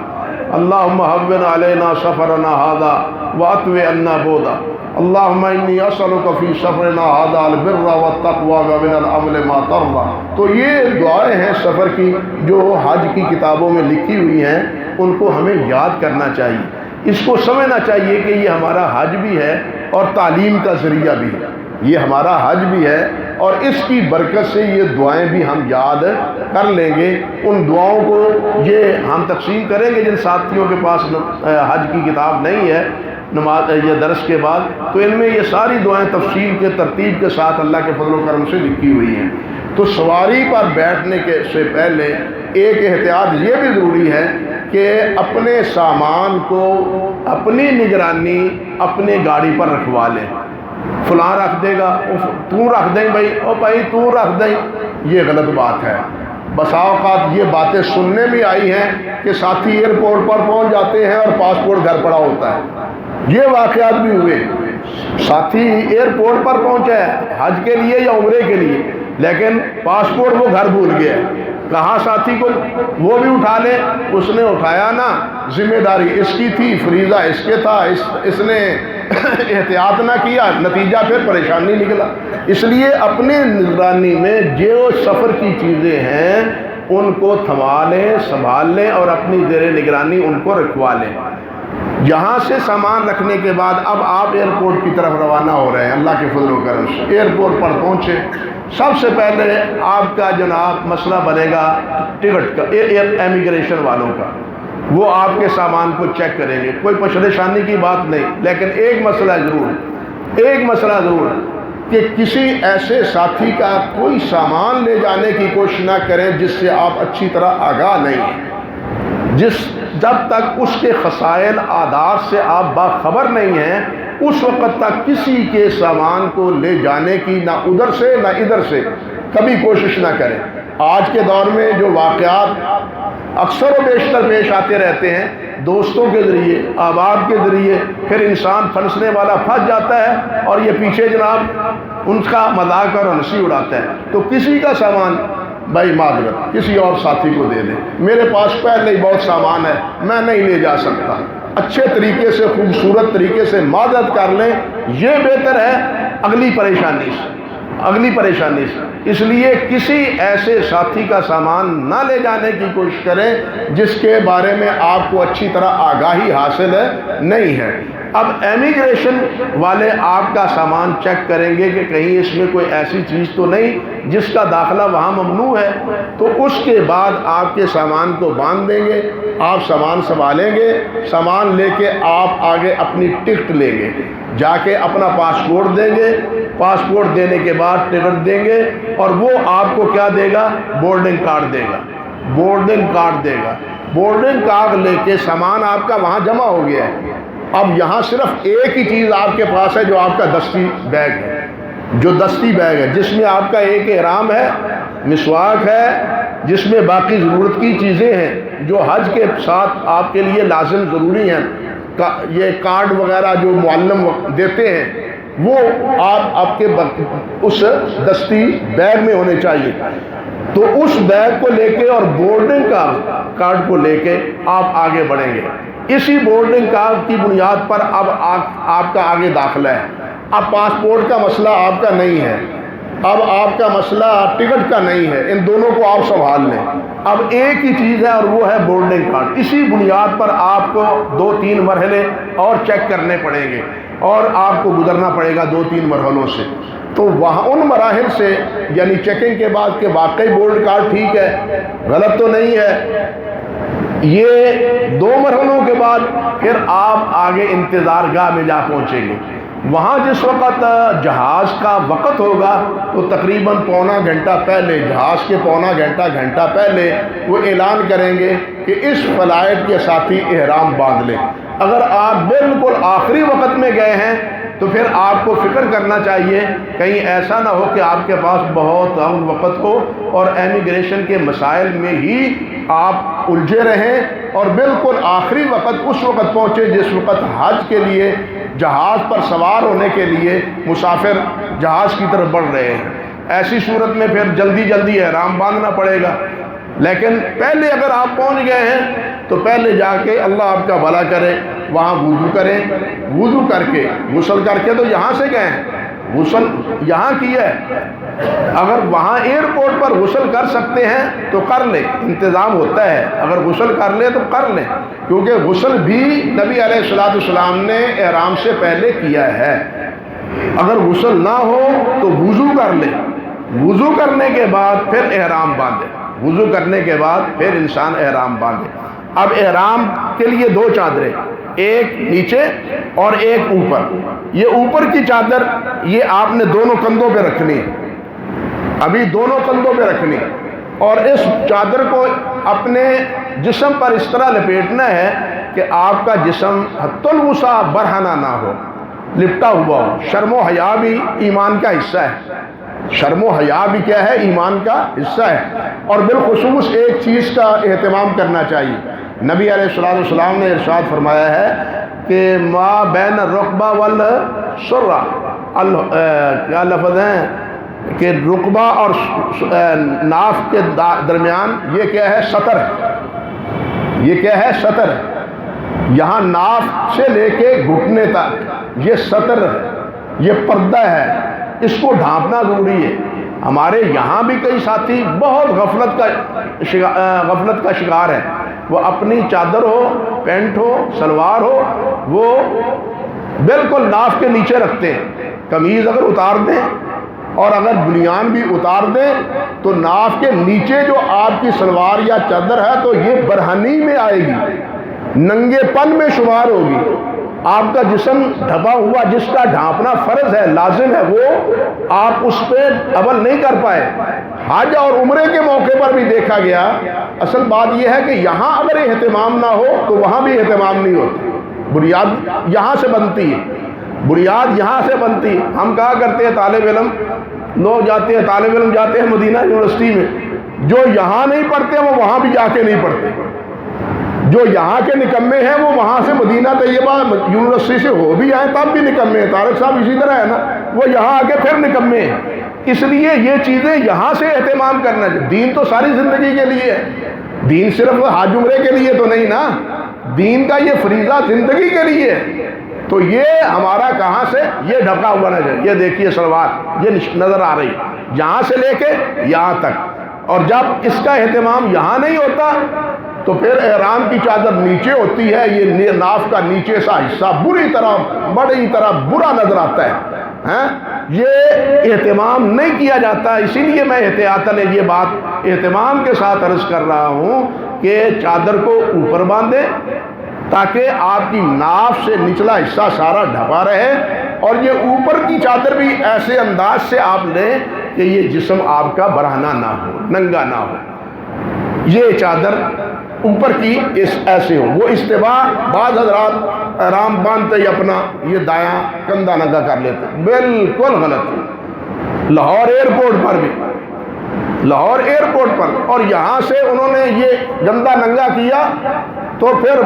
اللہم ھون علینا سفرنا ھذا واطوِ عنا بعدا، اللہم انی اسألک فی سفرنا ھذا البر والتقوی ومن العمل ما ترضی۔ تو یہ دعائیں ہیں سفر کی جو حج کی کتابوں میں لکھی ہوئی ہیں، ان کو ہمیں یاد کرنا چاہیے، اس کو سمجھنا چاہیے کہ یہ ہمارا حج بھی ہے اور تعلیم کا ذریعہ بھی ہے، یہ ہمارا حج بھی ہے اور اس کی برکت سے یہ دعائیں بھی ہم یاد کر لیں گے۔ ان دعاؤں کو یہ ہم تقسیم کریں گے جن ساتھیوں کے پاس حج کی کتاب نہیں ہے نماز یہ درس کے بعد، تو ان میں یہ ساری دعائیں تفصیل کے ترتیب کے ساتھ اللہ کے فضل و کرم سے لکھی ہوئی ہیں۔ تو سواری پر بیٹھنے سے پہلے ایک احتیاط یہ بھی ضروری ہے کہ اپنے سامان کو اپنی نگرانی اپنے گاڑی پر رکھوا لیں۔ فلاں رکھ دے گا، تو رکھ دیں بھائی، او بھائی تو رکھ دیں، یہ غلط بات ہے۔ بسا اوقات یہ باتیں سننے میں آئی ہیں کہ ساتھی ایئرپورٹ پر پہنچ جاتے ہیں اور پاسپورٹ گھر پڑا ہوتا ہے، یہ واقعات بھی ہوئے۔ ساتھی ایئرپورٹ پر پہنچا ہے حج کے لیے یا عمرے کے لیے، لیکن پاسپورٹ وہ گھر بھول گیا، کہاں ساتھی کو وہ بھی اٹھا لے، اس نے اٹھایا نا، ذمہ داری اس کی تھی، فریضہ اس کے تھا، اس نے احتیاط نہ کیا، نتیجہ پھر پریشانی نکلا۔ اس لیے اپنے نگرانی میں جو سفر کی چیزیں ہیں ان کو تھما لیں، سنبھال لیں اور اپنی زیر نگرانی ان کو رکھوا لیں۔ یہاں سے سامان رکھنے کے بعد اب آپ ایئرپورٹ کی طرف روانہ ہو رہے ہیں، اللہ کے فضل و کرم سے ایئرپورٹ پر پہنچے، سب سے پہلے آپ کا جناب مسئلہ بنے گا ٹکٹ کا، امیگریشن والوں کا، وہ آپ کے سامان کو چیک کریں گے، کوئی پریشانی کی بات نہیں، لیکن ایک مسئلہ ضرور ہے کہ کسی ایسے ساتھی کا کوئی سامان لے جانے کی کوشش نہ کریں جس سے آپ اچھی طرح آگاہ نہیں ہیں، جب تک اس کے خصائل آداب سے آپ باخبر نہیں ہیں اس وقت تک کسی کے سامان کو لے جانے کی نہ ادھر سے نہ ادھر سے کبھی کوشش نہ کریں۔ آج کے دور میں جو واقعات اکثر و بیشتر پیش آتے رہتے ہیں، دوستوں کے ذریعے، احباب کے ذریعے، پھر انسان پھنسنے والا پھنس جاتا ہے اور یہ پیچھے جناب ان کا مذاق اور ہنسی اڑاتا ہے۔ تو کسی کا سامان بھائی معذرت کسی اور ساتھی کو دے دیں، میرے پاس پہلے ہی بہت سامان ہے، میں نہیں لے جا سکتا، اچھے طریقے سے خوبصورت طریقے سے معذرت کر لیں، یہ بہتر ہے اگلی پریشانی سے۔ اس لیے کسی ایسے ساتھی کا سامان نہ لے جانے کی کوشش کریں جس کے بارے میں آپ کو اچھی طرح آگاہی حاصل نہیں ہے۔ اب امیگریشن والے آپ کا سامان چیک کریں گے کہ کہیں اس میں کوئی ایسی چیز تو نہیں جس کا داخلہ وہاں ممنوع ہے، تو اس کے بعد آپ کے سامان کو باندھ دیں گے، آپ سامان سنبھالیں گے، سامان لے کے آپ آگے اپنی ٹکٹ لیں گے، جا کے اپنا پاسپورٹ دیں گے، پاسپورٹ دینے کے بعد ٹکٹ دیں گے، اور وہ آپ کو کیا دے گا؟ بورڈنگ کارڈ دے گا۔ بورڈنگ کارڈ لے کے سامان آپ کا وہاں جمع ہو گیا ہے۔ اب یہاں صرف ایک ہی چیز آپ کے پاس ہے جو آپ کا دستی بیگ ہے، جس میں آپ کا ایک احرام ہے، مسواک ہے، جس میں باقی ضرورت کی چیزیں ہیں جو حج کے ساتھ آپ کے لیے لازم ضروری ہیں۔ یہ کارڈ وغیرہ جو معلم دیتے ہیں وہ آپ کے اس دستی بیگ میں ہونے چاہیے۔ تو اس بیگ کو لے کے اور بورڈنگ کارڈ کو لے کے آپ آگے بڑھیں گے۔ اسی بورڈنگ کارڈ کی بنیاد پر اب آپ کا آگے داخلہ ہے۔ اب پاسپورٹ کا مسئلہ آپ کا نہیں ہے، اب آپ کا مسئلہ ٹکٹ کا نہیں ہے، ان دونوں کو آپ سنبھال لیں۔ اب ایک ہی چیز ہے اور وہ ہے بورڈنگ کارڈ۔ اسی بنیاد پر آپ کو 2-3 مرحلے اور چیک کرنے پڑیں گے اور آپ کو گزرنا پڑے گا 2-3 مرحلوں سے۔ تو وہاں ان مراحل سے یعنی چیکنگ کے بعد کہ واقعی بورڈ کارڈ ٹھیک ہے، غلط تو نہیں ہے، یہ 2 مرحلوں کے بعد پھر آپ آگے انتظار گاہ میں جا پہنچیں گے۔ وہاں جس وقت جہاز کا وقت ہوگا تو تقریباً پونا گھنٹہ پہلے، جہاز کے پونا گھنٹہ پہلے وہ اعلان کریں گے کہ اس فلائٹ کے ساتھی احرام باندھ لیں۔ اگر آپ بالکل آخری وقت میں گئے ہیں تو پھر آپ کو فکر کرنا چاہیے کہیں ایسا نہ ہو کہ آپ کے پاس بہت کم وقت ہو اور امیگریشن کے مسائل میں ہی آپ الجھے رہیں اور بالکل آخری وقت اس وقت پہنچے جس وقت حج کے لیے جہاز پر سوار ہونے کے لیے مسافر جہاز کی طرف بڑھ رہے ہیں۔ ایسی صورت میں پھر جلدی احرام باندھنا پڑے گا۔ لیکن پہلے اگر آپ پہنچ گئے ہیں تو پہلے جا کے اللہ آپ کا بھلا کرے وہاں وضو کریں، وضو کر کے غسل کر کے تو یہاں سے گئے ہیں، غسل یہاں کیا ہے، اگر وہاں ایئرپورٹ پر غسل کر سکتے ہیں تو کر لیں، انتظام ہوتا ہے، اگر غسل کر لیں تو کر لیں، کیونکہ غسل بھی نبی علیہ السلام نے احرام سے پہلے کیا ہے۔ اگر غسل نہ ہو تو وضو کر لیں، وضو کرنے کے بعد پھر احرام باندھیں، وضو کرنے کے بعد پھر انسان احرام باندھے۔ اب احرام کے لیے 2 چادریں، ایک نیچے اور ایک اوپر۔ یہ اوپر کی چادر یہ آپ نے دونوں کندھوں پہ رکھنی ہے، ابھی دونوں کندھوں پہ رکھنی، اور اس چادر کو اپنے جسم پر اس طرح لپیٹنا ہے کہ آپ کا جسم حت الوسع برہنہ نہ ہو، لپٹا ہوا ہو۔ شرم و حیا بھی ایمان کا حصہ ہے، شرم و حیا بھی کیا ہے؟ ایمان کا حصہ ہے۔ اور بالخصوص ایک چیز کا اہتمام کرنا چاہیے، نبی علیہ السلام نے ارشاد فرمایا ہے کہ ما بین الرکبہ والسرہ، کیا لفظ ہیں کہ رکبہ اور ناف کے درمیان یہ کیا ہے؟ سطر ہے، یہ کیا ہے؟ سطر ہے۔ یہاں ناف سے لے کے گھٹنے تک یہ سطر ہے، یہ پردہ ہے، اس کو ڈھانپنا ضروری ہے۔ ہمارے یہاں بھی کئی ساتھی بہت غفلت کا شکار ہے، وہ اپنی چادر ہو، پینٹ ہو، سلوار ہو، وہ بالکل ناف کے نیچے رکھتے ہیں۔ قمیض اگر اتار دیں اور اگر بنیان بھی اتار دیں تو ناف کے نیچے جو آپ کی سلوار یا چادر ہے تو یہ برہنی میں آئے گی، ننگے پن میں شمار ہوگی۔ آپ کا جسم ڈھپا ہوا جس کا ڈھانپنا فرض ہے، لازم ہے، وہ آپ اس پہ عمل نہیں کر پائے۔ حج اور عمرے کے موقع پر بھی دیکھا گیا، اصل بات یہ ہے کہ یہاں اگر اہتمام نہ ہو تو وہاں بھی اہتمام نہیں ہوتا۔ بنیاد یہاں سے بنتی ہے، بنیاد یہاں سے بنتی ہے۔ ہم کہا کرتے ہیں طالب علم لوگ جاتے ہیں، طالب علم جاتے ہیں مدینہ یونیورسٹی میں، جو یہاں نہیں پڑھتے وہ وہاں بھی جا کے نہیں پڑھتے، جو یہاں کے نکمے ہیں وہ وہاں سے مدینہ طیبہ یونیورسٹی سے ہو بھی آئے تب بھی نکمے ہیں۔ طارق صاحب اسی طرح ہے نا، وہ یہاں آ کے پھر نکمے ہیں۔ اس لیے یہ چیزیں یہاں سے اہتمام کرنا چاہیے۔ دین تو ساری زندگی کے لیے ہے، دین صرف حج عمرے کے لیے تو نہیں نا، دین کا یہ فریضہ زندگی کے لیے ہے، تو یہ ہمارا کہاں سے یہ ڈھکا ہوا نظر، یہ دیکھیے سلوار یہ نظر آ رہی یہاں سے لے کے یہاں تک، اور جب اس کا اہتمام یہاں نہیں ہوتا تو پھر احرام کی چادر نیچے ہوتی ہے، یہ ناف کا نیچے سا حصہ بری طرح بڑی طرح برا نظر آتا ہے، یہ اہتمام نہیں کیا جاتا۔ اسی لیے میں احتیاطاً یہ بات اہتمام کے ساتھ عرض کر رہا ہوں کہ چادر کو اوپر باندھیں تاکہ آپ کی ناف سے نچلا حصہ سارا ڈھپا رہے، اور یہ اوپر کی چادر بھی ایسے انداز سے آپ لیں کہ یہ جسم آپ کا برہنہ نہ ہو، ننگا نہ ہو، یہ چادر اوپر کی ایسے ہو۔ وہ استوا بعض حضرات احرام باندھتے ہی اپنا یہ دایاں کندھا ننگا کر لیتے، بالکل غلط۔ لاہور ایئرپورٹ پر اور یہاں سے انہوں نے یہ گندہ ننگا کیا تو پھر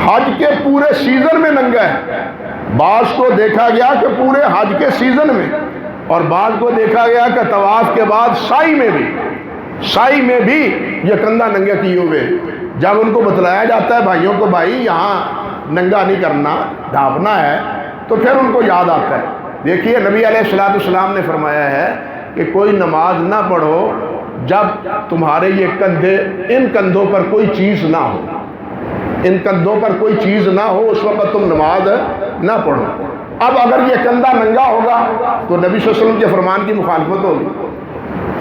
حج کے پورے سیزن میں ننگا ہے۔ بعض کو دیکھا گیا کہ پورے حج کے سیزن میں، اور بعض کو دیکھا گیا کہ طواف کے بعد سائی میں بھی یہ کندھا ننگا کیے ہوئے۔ جب ان کو بتلایا جاتا ہے بھائیوں کو بھائی یہاں ننگا نہیں کرنا، ڈھانپنا ہے، تو پھر ان کو یاد آتا ہے۔ دیکھیے نبی علیہ السلام نے فرمایا ہے کہ کوئی نماز نہ پڑھو جب تمہارے یہ کندھے، ان کندھوں پر کوئی چیز نہ ہو، ان کندھوں پر کوئی چیز نہ ہو، اس وقت تم نماز نہ پڑھو۔ اب اگر یہ کندھا ننگا ہوگا تو نبی صلی اللہ علیہ وسلم کے فرمان کی مخالفت ہوگی۔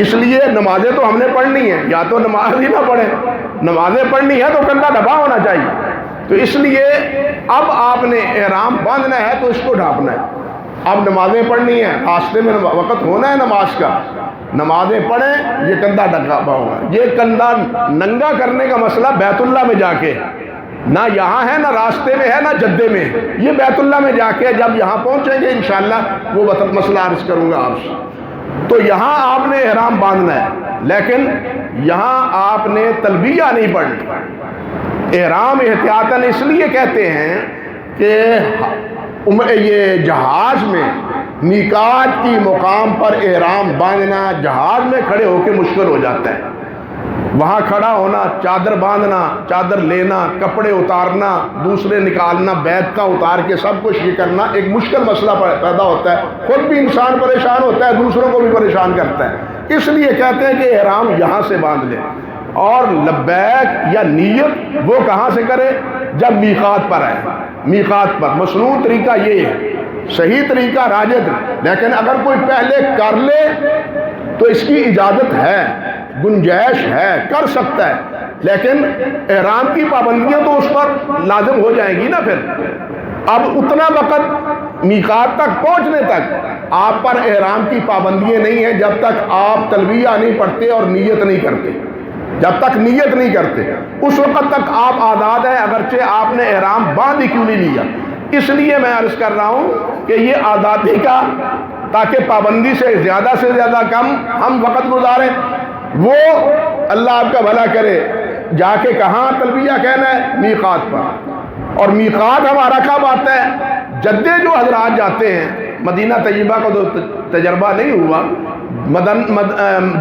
اس لیے نمازیں تو ہم نے پڑھنی ہیں، یا تو نماز ہی نہ پڑھیں، نمازیں پڑھنی ہے تو کندھا ڈھپا ہونا چاہیے۔ تو اس لیے اب آپ نے احرام باندھنا ہے تو اس کو ڈھانپنا ہے۔ اب نمازیں پڑھنی ہیں، راستے میں وقت ہونا ہے نماز کا، نمازیں پڑھیں، یہ کندھا ڈھپا ہوگا۔ یہ کندھا ننگا کرنے کا مسئلہ بیت اللہ میں جا کے، نہ یہاں ہے، نہ راستے میں ہے، نہ جدے میں، یہ بیت اللہ میں جا کے جب یہاں پہنچیں گے انشاءاللہ وہ مسئلہ عرض کروں گا آپ سے۔ تو یہاں آپ نے احرام باندھنا ہے، لیکن یہاں آپ نے تلبیہ نہیں پڑھنی۔ احرام احتیاطاً اس لیے کہتے ہیں کہ یہ جہاز میں میقات کی مقام پر احرام باندھنا جہاز میں کھڑے ہو کے مشکل ہو جاتا ہے۔ وہاں کھڑا ہونا، چادر باندھنا، چادر لینا، کپڑے اتارنا، دوسرے نکالنا، بیت کا اتار کے سب کچھ یہ کرنا ایک مشکل مسئلہ پیدا ہوتا ہے، خود بھی انسان پریشان ہوتا ہے، دوسروں کو بھی پریشان کرتا ہے۔ اس لیے کہتے ہیں کہ احرام یہاں سے باندھ لیں، اور لبیک یا نیت وہ کہاں سے کرے؟ جب میقات پر آئے، میقات پر۔ مشروع طریقہ یہ ہے، صحیح طریقہ راجح، لیکن اگر کوئی پہلے کر لے تو اس کی اجازت ہے، گنجائش ہے، کر سکتا ہے، لیکن احرام کی پابندیاں تو اس پر لازم ہو جائیں گی نا۔ پھر اب اتنا وقت میقات تک پہنچنے تک آپ پر احرام کی پابندیاں نہیں ہیں جب تک آپ تلبیہ نہیں پڑھتے اور نیت نہیں کرتے، جب تک نیت نہیں کرتے اس وقت تک آپ آزاد ہیں، اگرچہ آپ نے احرام باندھ ہی کیوں نہیں لیا۔ اس لیے میں عرض کر رہا ہوں کہ یہ آزادی کا، تاکہ پابندی سے زیادہ کم ہم وقت گزاریں۔ وہ اللہ آپ کا بھلا کرے، جا کے کہاں تلبیہ کہنا ہے؟ میقات پر۔ اور میقات ہمارا کب آتا ہے؟ جدے جو حضرات جاتے ہیں، مدینہ طیبہ کا تو تجربہ نہیں ہوا،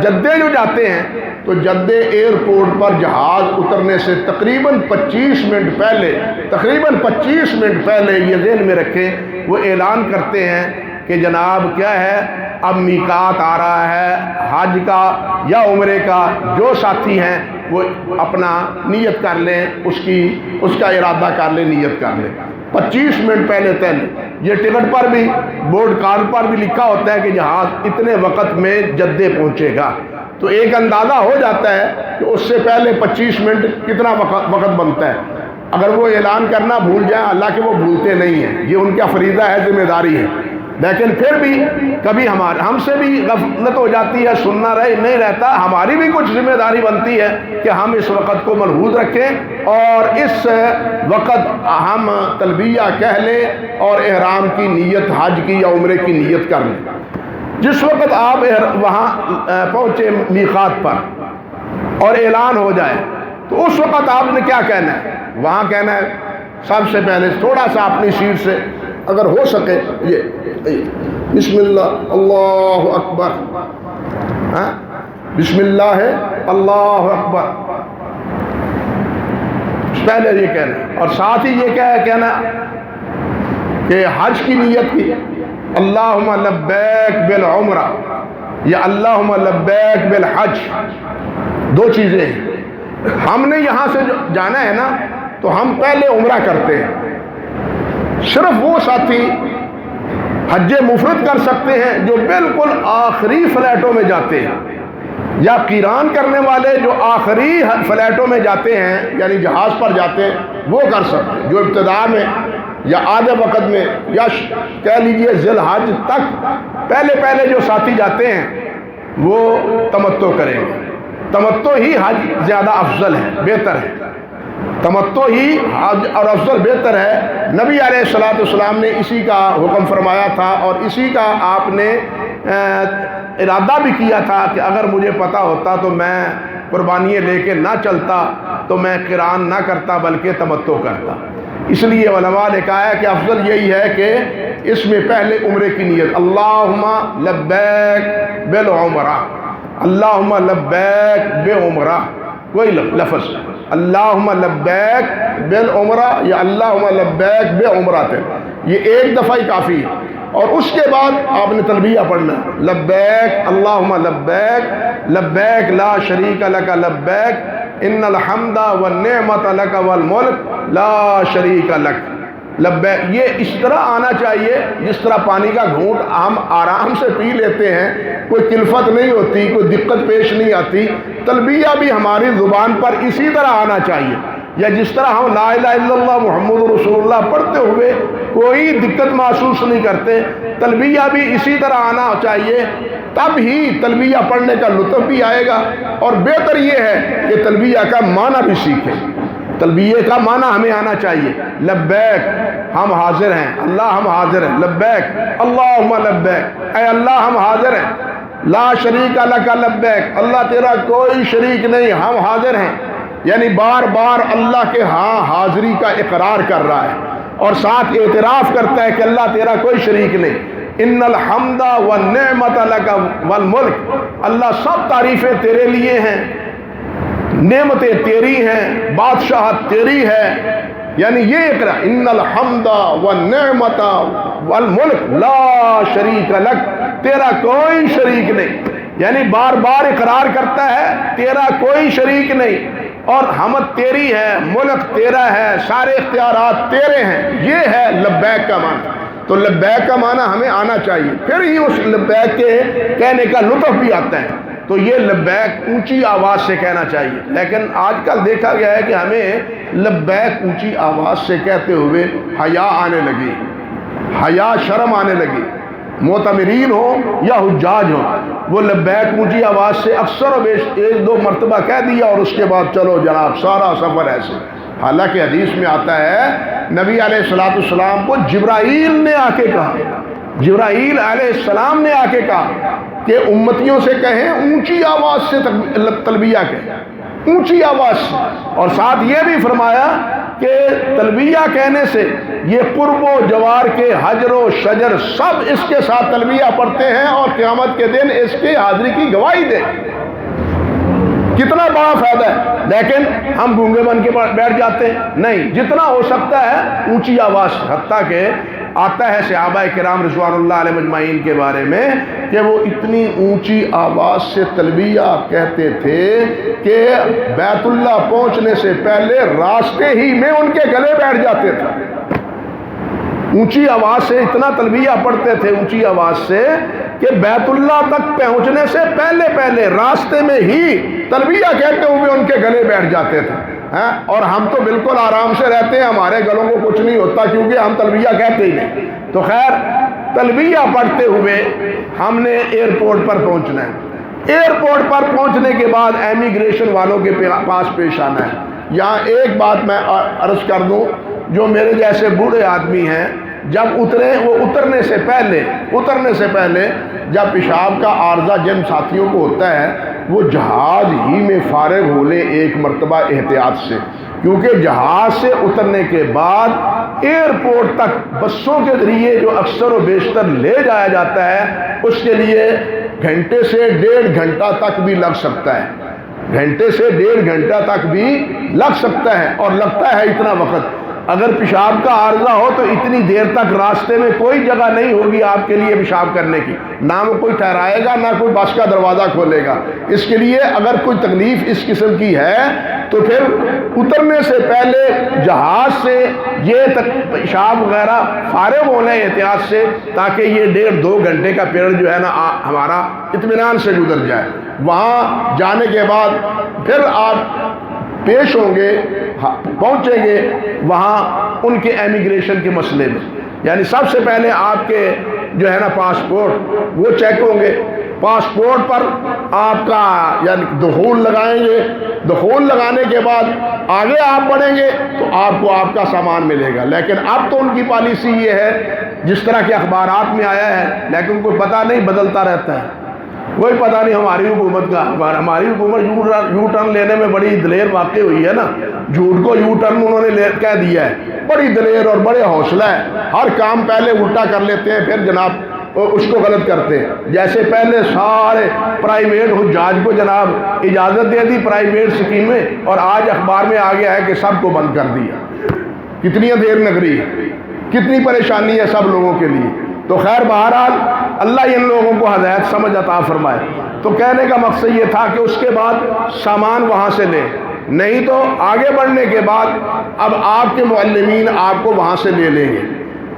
جدے جو جاتے ہیں تو جدے ایئرپورٹ پر جہاز اترنے سے تقریباً 25 منٹ پہلے یہ ذہن میں رکھیں، وہ اعلان کرتے ہیں کہ جناب کیا ہے، اب میقات آ رہا ہے حج کا یا عمرے کا، جو ساتھی ہیں وہ اپنا نیت کر لیں، اس کا ارادہ کر لیں، نیت کر لیں 25 منٹ پہلے یہ ٹکٹ پر بھی، بورڈ کارڈ پر بھی لکھا ہوتا ہے کہ جہاز اتنے وقت میں جدے پہنچے گا، تو ایک اندازہ ہو جاتا ہے کہ اس سے پہلے 25 منٹ کتنا وقت بنتا ہے۔ اگر وہ اعلان کرنا بھول جائیں، اللہ کے وہ بھولتے نہیں ہیں، یہ ان کا فریضہ ہے، ذمہ داری ہے، لیکن پھر بھی کبھی ہم سے بھی غفلت ہو جاتی ہے، سننا نہیں رہتا، ہماری بھی کچھ ذمہ داری بنتی ہے کہ ہم اس وقت کو ملحوظ رکھیں اور اس وقت ہم تلبیہ کہہ لیں اور احرام کی نیت، حج کی یا عمرے کی نیت کر لیں۔ جس وقت آپ وہاں پہنچے میقات پر اور اعلان ہو جائے تو اس وقت آپ نے کیا کہنا ہے؟ وہاں کہنا ہے سب سے پہلے تھوڑا سا اپنی سیٹ سے اگر ہو سکے یہ بسم اللہ اللہ اکبر، بسم اللہ ہے اللہ اکبر، پہلے یہ کہنا ہے، اور ساتھ ہی یہ کیا ہے کہنا کہ حج کی نیت کی، اللہم لبیک بالعمرہ یا اللہم لبیک بالحج، دو چیزیں ہیں۔ ہم نے یہاں سے جانا ہے نا تو ہم پہلے عمرہ کرتے ہیں، صرف وہ ساتھی حج مفرد کر سکتے ہیں جو بالکل آخری فلائٹوں میں جاتے ہیں، یا قیران کرنے والے جو آخری فلائٹوں میں جاتے ہیں یعنی جہاز پر جاتے ہیں وہ کر سکتے ہیں۔ جو ابتدا میں یا آدھے وقت میں یا کہہ لیجئے ذی الحج تک پہلے جو ساتھی جاتے ہیں وہ تمتع کریں گے۔ تمتع ہی حج زیادہ افضل ہے، بہتر ہے، تمتع ہی حج اور افضل بہتر ہے۔ نبی علیہ الصلوۃ والسلام نے اسی کا حکم فرمایا تھا، اور اسی کا آپ نے ارادہ بھی کیا تھا کہ اگر مجھے پتہ ہوتا تو میں قربانیاں لے کے نہ چلتا تو میں قران نہ کرتا بلکہ تمتع کرتا۔ اس لیے علماء نے کہا ہے کہ افضل یہی ہے کہ اس میں پہلے عمرے کی نیت، اللہم لبیک بالعمرہ، اللہم لبیک بعمرہ، کوئی لفظ اللہم لبیک بالعمرہ یا اللہم لبیک بعمرہ، یہ ایک دفعہ ہی کافی ہے۔ اور اس کے بعد آپ نے تلبیہ پڑھنا، لبیک اللہم لبیک لبیک لا شریک لک لبیک ان الحمد والنعمت لک والملک لا شریک لک لبیک۔ یہ اس طرح آنا چاہیے جس طرح پانی کا گھونٹ ہم آرام سے پی لیتے ہیں، کوئی کلفت نہیں ہوتی، کوئی دقت پیش نہیں آتی۔ تلبیہ بھی ہماری زبان پر اسی طرح آنا چاہیے، یا جس طرح ہم لا الہ الا اللہ محمد رسول اللہ پڑھتے ہوئے کوئی دقت محسوس نہیں کرتے، تلبیہ بھی اسی طرح آنا چاہیے، تب ہی تلبیہ پڑھنے کا لطف بھی آئے گا۔ اور بہتر یہ ہے کہ تلبیہ کا معنی بھی سیکھیں، تلبیہ کا معنی ہمیں آنا چاہیے۔ لبیک ہم حاضر ہیں، اللہ ہم حاضر ہیں، لبیک اللہم لبیک، اے اللہ ہم حاضر ہیں، لا شریک لک لبیک، اللہ تیرا کوئی شریک نہیں، ہم حاضر ہیں، یعنی بار بار اللہ کے ہاں حاضری کا اقرار کر رہا ہے اور ساتھ اعتراف کرتا ہے کہ اللہ تیرا کوئی شریک نہیں۔ ان الحمد والنعمت لک والملک، اللہ سب تعریفیں تیرے لیے ہیں، نعمتیں تیری ہیں، بادشاہت تیری ہے، یعنی یہ اقرار، ان الحمد والنعمت والملک لا شریک لک، تیرا کوئی شریک نہیں، یعنی بار بار اقرار کرتا ہے تیرا کوئی شریک نہیں، اور حمد تیری ہے، ملک تیرا ہے، سارے اختیارات تیرے ہیں، یہ ہے لبیک کا معنی۔ تو لبیک کا معنی ہمیں آنا چاہیے، پھر ہی اس لبیک کے کہنے کا لطف بھی آتا ہے۔ تو یہ لبیک اونچی آواز سے کہنا چاہیے، لیکن آج کل دیکھا گیا ہے کہ ہمیں لبیک اونچی آواز سے کہتے ہوئے حیا آنے لگی، حیا شرم آنے لگی۔ معتمرین ہوں یا حجاج ہوں، وہ لبیک اونچی آواز سے اکثر و بیش ایک دو مرتبہ کہہ دیا اور اس کے بعد چلو جناب سارا سفر ایسے۔ حالانکہ حدیث میں آتا ہے نبی علیہ الصلوۃ والسلام کو جبرائیل نے آ کے کہا، جبرائیل علیہ السلام نے آ کے کہا کہ امتیوں سے کہیں اونچی آواز سے تلبیہ کہیں، اونچی آواز سے، اور ساتھ یہ بھی فرمایا کہ تلبیہ کہنے سے یہ قرب و جوار کے حجر و شجر سب اس کے ساتھ تلبیہ پڑھتے ہیں اور قیامت کے دن اس کی حاضری کی گواہی دیں۔ کتنا بڑا فائدہ ہے، لیکن ہم گونگے بن کے بیٹھ جاتے ہیں، نہیں، جتنا ہو سکتا ہے اونچی آواز، حتیٰ کہ آتا ہے صحابہ کرام رضوان اللہ علیہ مجمعین کے بارے میں کہ وہ اتنی اونچی آواز سے تلبیہ کہتے تھے کہ بیت اللہ پہنچنے سے پہلے راستے ہی میں ان کے گلے بیٹھ جاتے تھے۔ اونچی آواز سے اتنا تلبیہ پڑھتے تھے، اونچی آواز سے، کہ بیت اللہ تک پہنچنے سے پہلے راستے میں ہی تلبیہ کہتے ہوئے ان کے گلے بیٹھ جاتے تھے۔ اور ہم تو بالکل آرام سے رہتے ہیں، ہمارے گلوں کو کچھ نہیں ہوتا کیونکہ ہم تلبیہ کہتے ہی نہیں۔ تو خیر، تلبیہ پڑھتے ہوئے ہم نے ایئرپورٹ پر پہنچنا ہے۔ ایئرپورٹ پر پہنچنے کے بعد امیگریشن والوں کے پاس پیش آنا ہے۔ یہاں ایک بات میں عرض کر دوں، جو میرے جیسے بوڑھے آدمی ہیں، جب اترے، وہ اترنے سے پہلے جب پیشاب کا عارضہ جن ساتھیوں کو ہوتا ہے وہ جہاز ہی میں فارغ ہو لے ایک مرتبہ احتیاط سے، کیونکہ جہاز سے اترنے کے بعد ایئرپورٹ تک بسوں کے ذریعے جو اکثر و بیشتر لے جایا جاتا ہے اس کے لیے گھنٹے سے 1.5 گھنٹہ تک بھی لگ سکتا ہے۔ گھنٹے سے 1.5 گھنٹہ تک بھی لگ سکتا ہے، اور لگتا ہے اتنا وقت۔ اگر پیشاب کا عارضہ ہو تو اتنی دیر تک راستے میں کوئی جگہ نہیں ہوگی آپ کے لیے پیشاب کرنے کی، نہ وہ کوئی ٹھہرائے گا، نہ کوئی بس کا دروازہ کھولے گا۔ اس کے لیے اگر کوئی تکلیف اس قسم کی ہے تو پھر اترنے سے پہلے جہاز سے یہ پیشاب وغیرہ فارغ ہونا ہے احتیاط سے، تاکہ یہ 1.5-2 گھنٹے کا پیریڈ جو ہے نا ہمارا اطمینان سے گزر جائے۔ وہاں جانے کے بعد پھر آپ پیش ہوں گے، پہنچیں گے وہاں ان کے امیگریشن کے مسئلے میں، یعنی سب سے پہلے آپ کے جو ہے نا پاسپورٹ وہ چیک ہوں گے۔ پاسپورٹ پر آپ کا یعنی دخول لگائیں گے، دخول لگانے کے بعد آگے آپ بڑھیں گے تو آپ کو آپ کا سامان ملے گا۔ لیکن اب تو ان کی پالیسی یہ ہے، جس طرح کے اخبارات میں آیا ہے، لیکن کوئی پتہ نہیں، بدلتا رہتا ہے، کوئی پتہ نہیں ہماری حکومت کا۔ ہماری حکومت یو ٹرن لینے میں بڑی دلیر واقع ہوئی ہے نا، جھوٹ کو یو ٹرن انہوں نے کہہ دیا ہے، بڑی دلیر اور بڑے حوصلہ ہے، ہر کام پہلے الٹا کر لیتے ہیں پھر جناب اس کو غلط کرتے ہیں۔ جیسے پہلے سارے پرائیویٹ حجاج کو جناب اجازت دے دی پرائیویٹ سکیمیں، اور آج اخبار میں آ گیا ہے کہ سب کو بند کر دیا۔ کتنی دیر نگری، کتنی پریشانی ہے سب لوگوں کے لیے۔ تو خیر بہرحال اللہ ان لوگوں کو ہدایت سمجھ عطا فرمائے۔ تو کہنے کا مقصد یہ تھا کہ اس کے بعد سامان وہاں سے لیں، نہیں تو آگے بڑھنے کے بعد اب آپ کے معلمین آپ کو وہاں سے لے لیں گے،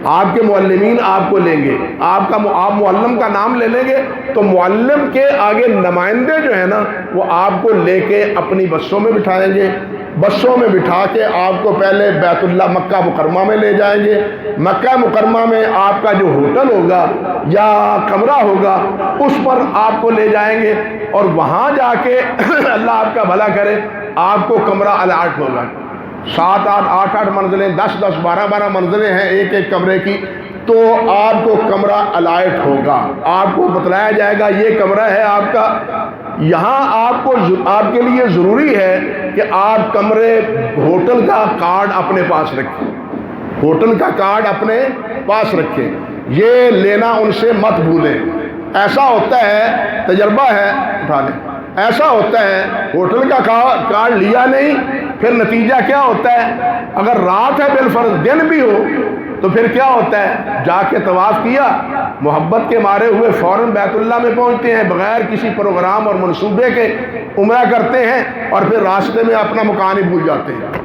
آپ کے معلمین آپ کو لیں گے، آپ معلم کا نام لے لیں گے تو معلم کے آگے نمائندے جو ہیں نا وہ آپ کو لے کے اپنی بسوں میں بٹھائیں گے، بسوں میں بٹھا کے آپ کو پہلے بیت اللہ مکہ مکرمہ میں لے جائیں گے۔ مکہ مکرمہ میں آپ کا جو ہوٹل ہوگا یا کمرہ ہوگا اس پر آپ کو لے جائیں گے، اور وہاں جا کے اللہ آپ کا بھلا کرے آپ کو کمرہ الاٹ ہوگا۔ 7-8 8-8 منزلیں، 10-10 12-12 منزلیں ہیں ایک ایک کمرے کی، تو آپ کو کمرہ الاٹ ہوگا، آپ کو بتلایا جائے گا یہ کمرہ ہے آپ کا۔ یہاں آپ کے لیے ضروری ہے کہ آپ کمرے ہوٹل کا کارڈ اپنے پاس رکھیں، ہوٹل کا کارڈ اپنے پاس رکھیں، یہ لینا ان سے مت بھولیں۔ ایسا ہوتا ہے، تجربہ ہے، اٹھا لیں، ایسا ہوتا ہے ہوٹل کا کارڈ لیا نہیں، پھر نتیجہ کیا ہوتا ہے، اگر رات ہے بالفرض دن بھی ہو تو پھر کیا ہوتا ہے، جا کے طواف کیا، محبت کے مارے ہوئے فوراً بیت اللہ میں پہنچتے ہیں بغیر کسی پروگرام اور منصوبے کے، عمرہ کرتے ہیں، اور پھر راستے میں اپنا مکان ہی بھول جاتے ہیں،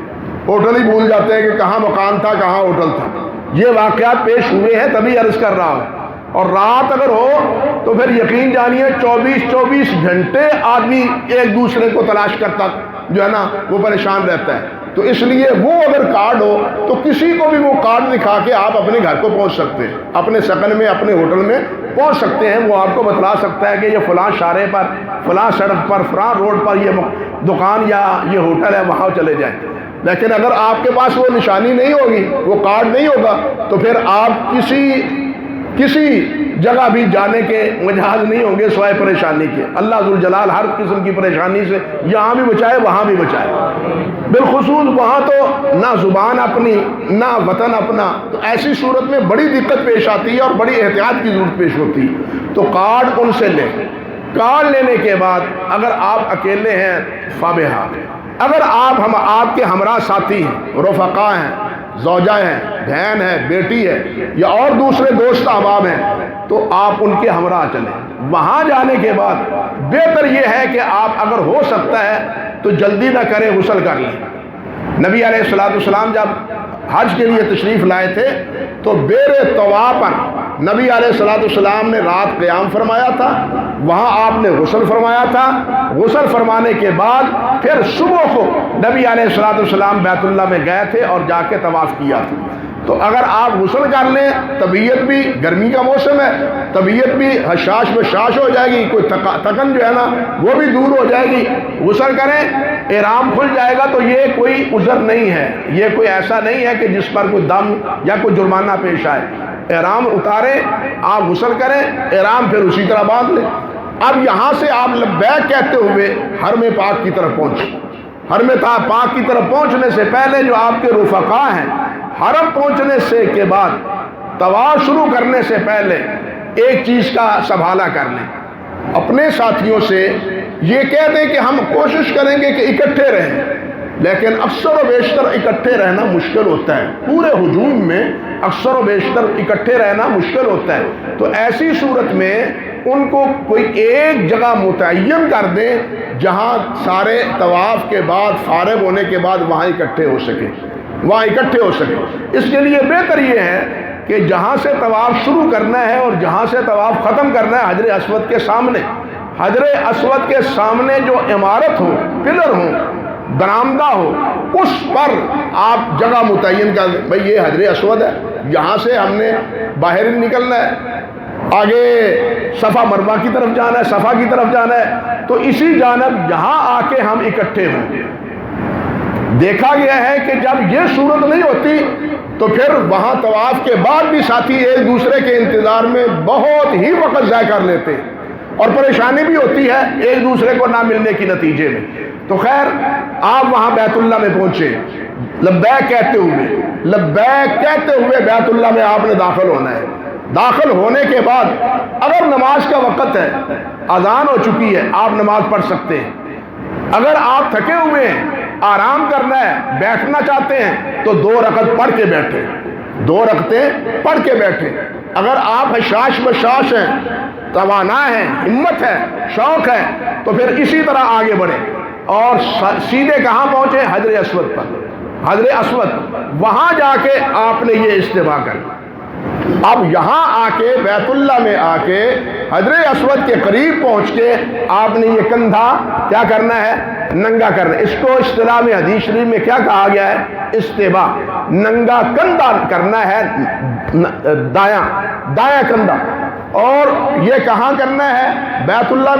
ہوٹل ہی بھول جاتے ہیں کہ کہاں مکان تھا کہاں ہوٹل تھا۔ یہ واقعات پیش ہوئے ہیں، تبھی عرض کر رہا ہوں۔ اور رات اگر ہو تو پھر یقین جانیے 24 گھنٹے آدمی ایک دوسرے کو تلاش کرتا جو ہے نا وہ پریشان رہتا ہے۔ تو اس لیے وہ اگر کارڈ ہو تو کسی کو بھی وہ کارڈ دکھا کے آپ اپنے گھر کو پہنچ سکتے ہیں، اپنے سکن میں اپنے ہوٹل میں پہنچ سکتے ہیں۔ وہ آپ کو بتلا سکتا ہے کہ یہ فلاں شارے پر، فلاں سڑک پر، فلاں روڈ پر یہ دکان یا یہ ہوٹل ہے، وہاں چلے جائیں۔ لیکن اگر آپ کے پاس وہ نشانی نہیں ہوگی، وہ کارڈ نہیں ہوگا، تو پھر آپ کسی جگہ بھی جانے کے مجاز نہیں ہوں گے سوائے پریشانی کے۔ اللہ ذوالجلال ہر قسم کی پریشانی سے یہاں بھی بچائے وہاں بھی بچائے، بالخصوص وہاں تو نہ زبان اپنی نہ وطن اپنا، تو ایسی صورت میں بڑی دقت پیش آتی ہے اور بڑی احتیاط کی ضرورت پیش ہوتی ہے۔ تو کارڈ ان سے لیں، کارڈ لینے کے بعد اگر آپ اکیلے ہیں فابہا، اگر آپ کے ہمراہ ساتھی ہیں، رفقا ہیں، زوجہ ہیں، بہن ہے، بیٹی ہے، یا اور دوسرے دوست احباب ہیں، تو آپ ان کے ہمراہ چلیں۔ وہاں جانے کے بعد بہتر یہ ہے کہ آپ اگر ہو سکتا ہے تو جلدی نہ کریں، غسل کر لیں۔ نبی علیہ الصلوۃ والسلام جب حج کے لیے تشریف لائے تھے تو بیر طوا پر نبی علیہ الصلوۃ والسلام نے رات قیام فرمایا تھا، وہاں آپ نے غسل فرمایا تھا۔ غسل فرمانے کے بعد پھر صبح کو نبی علیہ الصلوۃ والسلام بیت اللہ میں گئے تھے اور جا کے طواف کیا تھا۔ تو اگر آپ غسل کر لیں، طبیعت بھی گرمی کا موسم ہے، طبیعت بھی حشاش بشاش ہو جائے گی، کوئی تھکن جو ہے نا وہ بھی دور ہو جائے گی، غسل کریں، احرام کھل جائے گا، تو یہ کوئی عذر نہیں ہے، یہ کوئی ایسا نہیں ہے کہ جس پر کوئی دم یا کوئی جرمانہ پیش آئے۔ احرام اتاریں، آپ غسل کریں، احرام پھر اسی طرح باندھ لیں۔ اب یہاں سے آپ لبیک کہتے ہوئے حرم پاک کی طرف پہنچیں۔ حرم پاک کی طرف پہنچنے سے پہلے جو آپ کے رفقا ہیں، حرم پہنچنے سے کے بعد طواف شروع کرنے سے پہلے ایک چیز کا سنبھالا کر لیں، اپنے ساتھیوں سے یہ کہہ دیں کہ ہم کوشش کریں گے کہ اکٹھے رہیں، لیکن اکثر و بیشتر اکٹھے رہنا مشکل ہوتا ہے، پورے ہجوم میں اکثر و بیشتر اکٹھے رہنا مشکل ہوتا ہے۔ تو ایسی صورت میں ان کو کوئی ایک جگہ متعین کر دیں جہاں سارے طواف کے بعد فارغ ہونے کے بعد وہاں اکٹھے ہو سکے۔ اس کے لیے بہتر یہ ہے کہ جہاں سے طواف شروع کرنا ہے اور جہاں سے طواف ختم کرنا ہے، حجر اسود کے سامنے جو عمارت ہو، پلر ہو، برآمدہ ہو، اس پر آپ جگہ متعین کر دیں، بھئی یہ حجر اسود ہے، یہاں سے ہم نے باہر نکلنا ہے، آگے صفا مروہ کی طرف جانا ہے، صفا کی طرف جانا ہے، تو اسی جانب یہاں آ کے ہم اکٹھے ہوں گے۔ دیکھا گیا ہے کہ جب یہ صورت نہیں ہوتی تو پھر وہاں طواف کے بعد بھی ساتھی ایک دوسرے کے انتظار میں بہت ہی وقت ضائع کر لیتے اور پریشانی بھی ہوتی ہے ایک دوسرے کو نہ ملنے کی نتیجے میں۔ تو خیر آپ وہاں بیت اللہ میں پہنچے، لبیک کہتے ہوئے بیت اللہ میں آپ نے داخل ہونا ہے۔ داخل ہونے کے بعد اگر نماز کا وقت ہے، اذان ہو چکی ہے، آپ نماز پڑھ سکتے ہیں۔ اگر آپ تھکے ہوئے ہیں، آرام کرنا ہے، بیٹھنا چاہتے ہیں تو 2 رکعت پڑھ کے بیٹھیں، 2 رکعتیں پڑھ کے بیٹھیں۔ اگر آپ حشاش بشاش ہیں، توانا ہے، ہمت ہے، شوق ہے، تو پھر اسی طرح آگے بڑھیں اور سیدھے کہاں پہنچے؟ حجر اسود پر، حجر اسود، وہاں جا کے آپ نے یہ اجتماع کرنا۔ اب یہاں آ کے بیت اللہ میں آ کے حجر اسود کے قریب پہنچ کے آپ نے یہ کندھا کیا کرنا ہے؟ ننگا کرنا ہے۔ اس کو اصطلاح میں حدیث شریف میں کیا کہا گیا ہے؟ استباء، ننگا کندھا کرنا ہے، دایاں کندھا۔ اور یہ کہاں کرنا ہے؟ بیت اللہ میں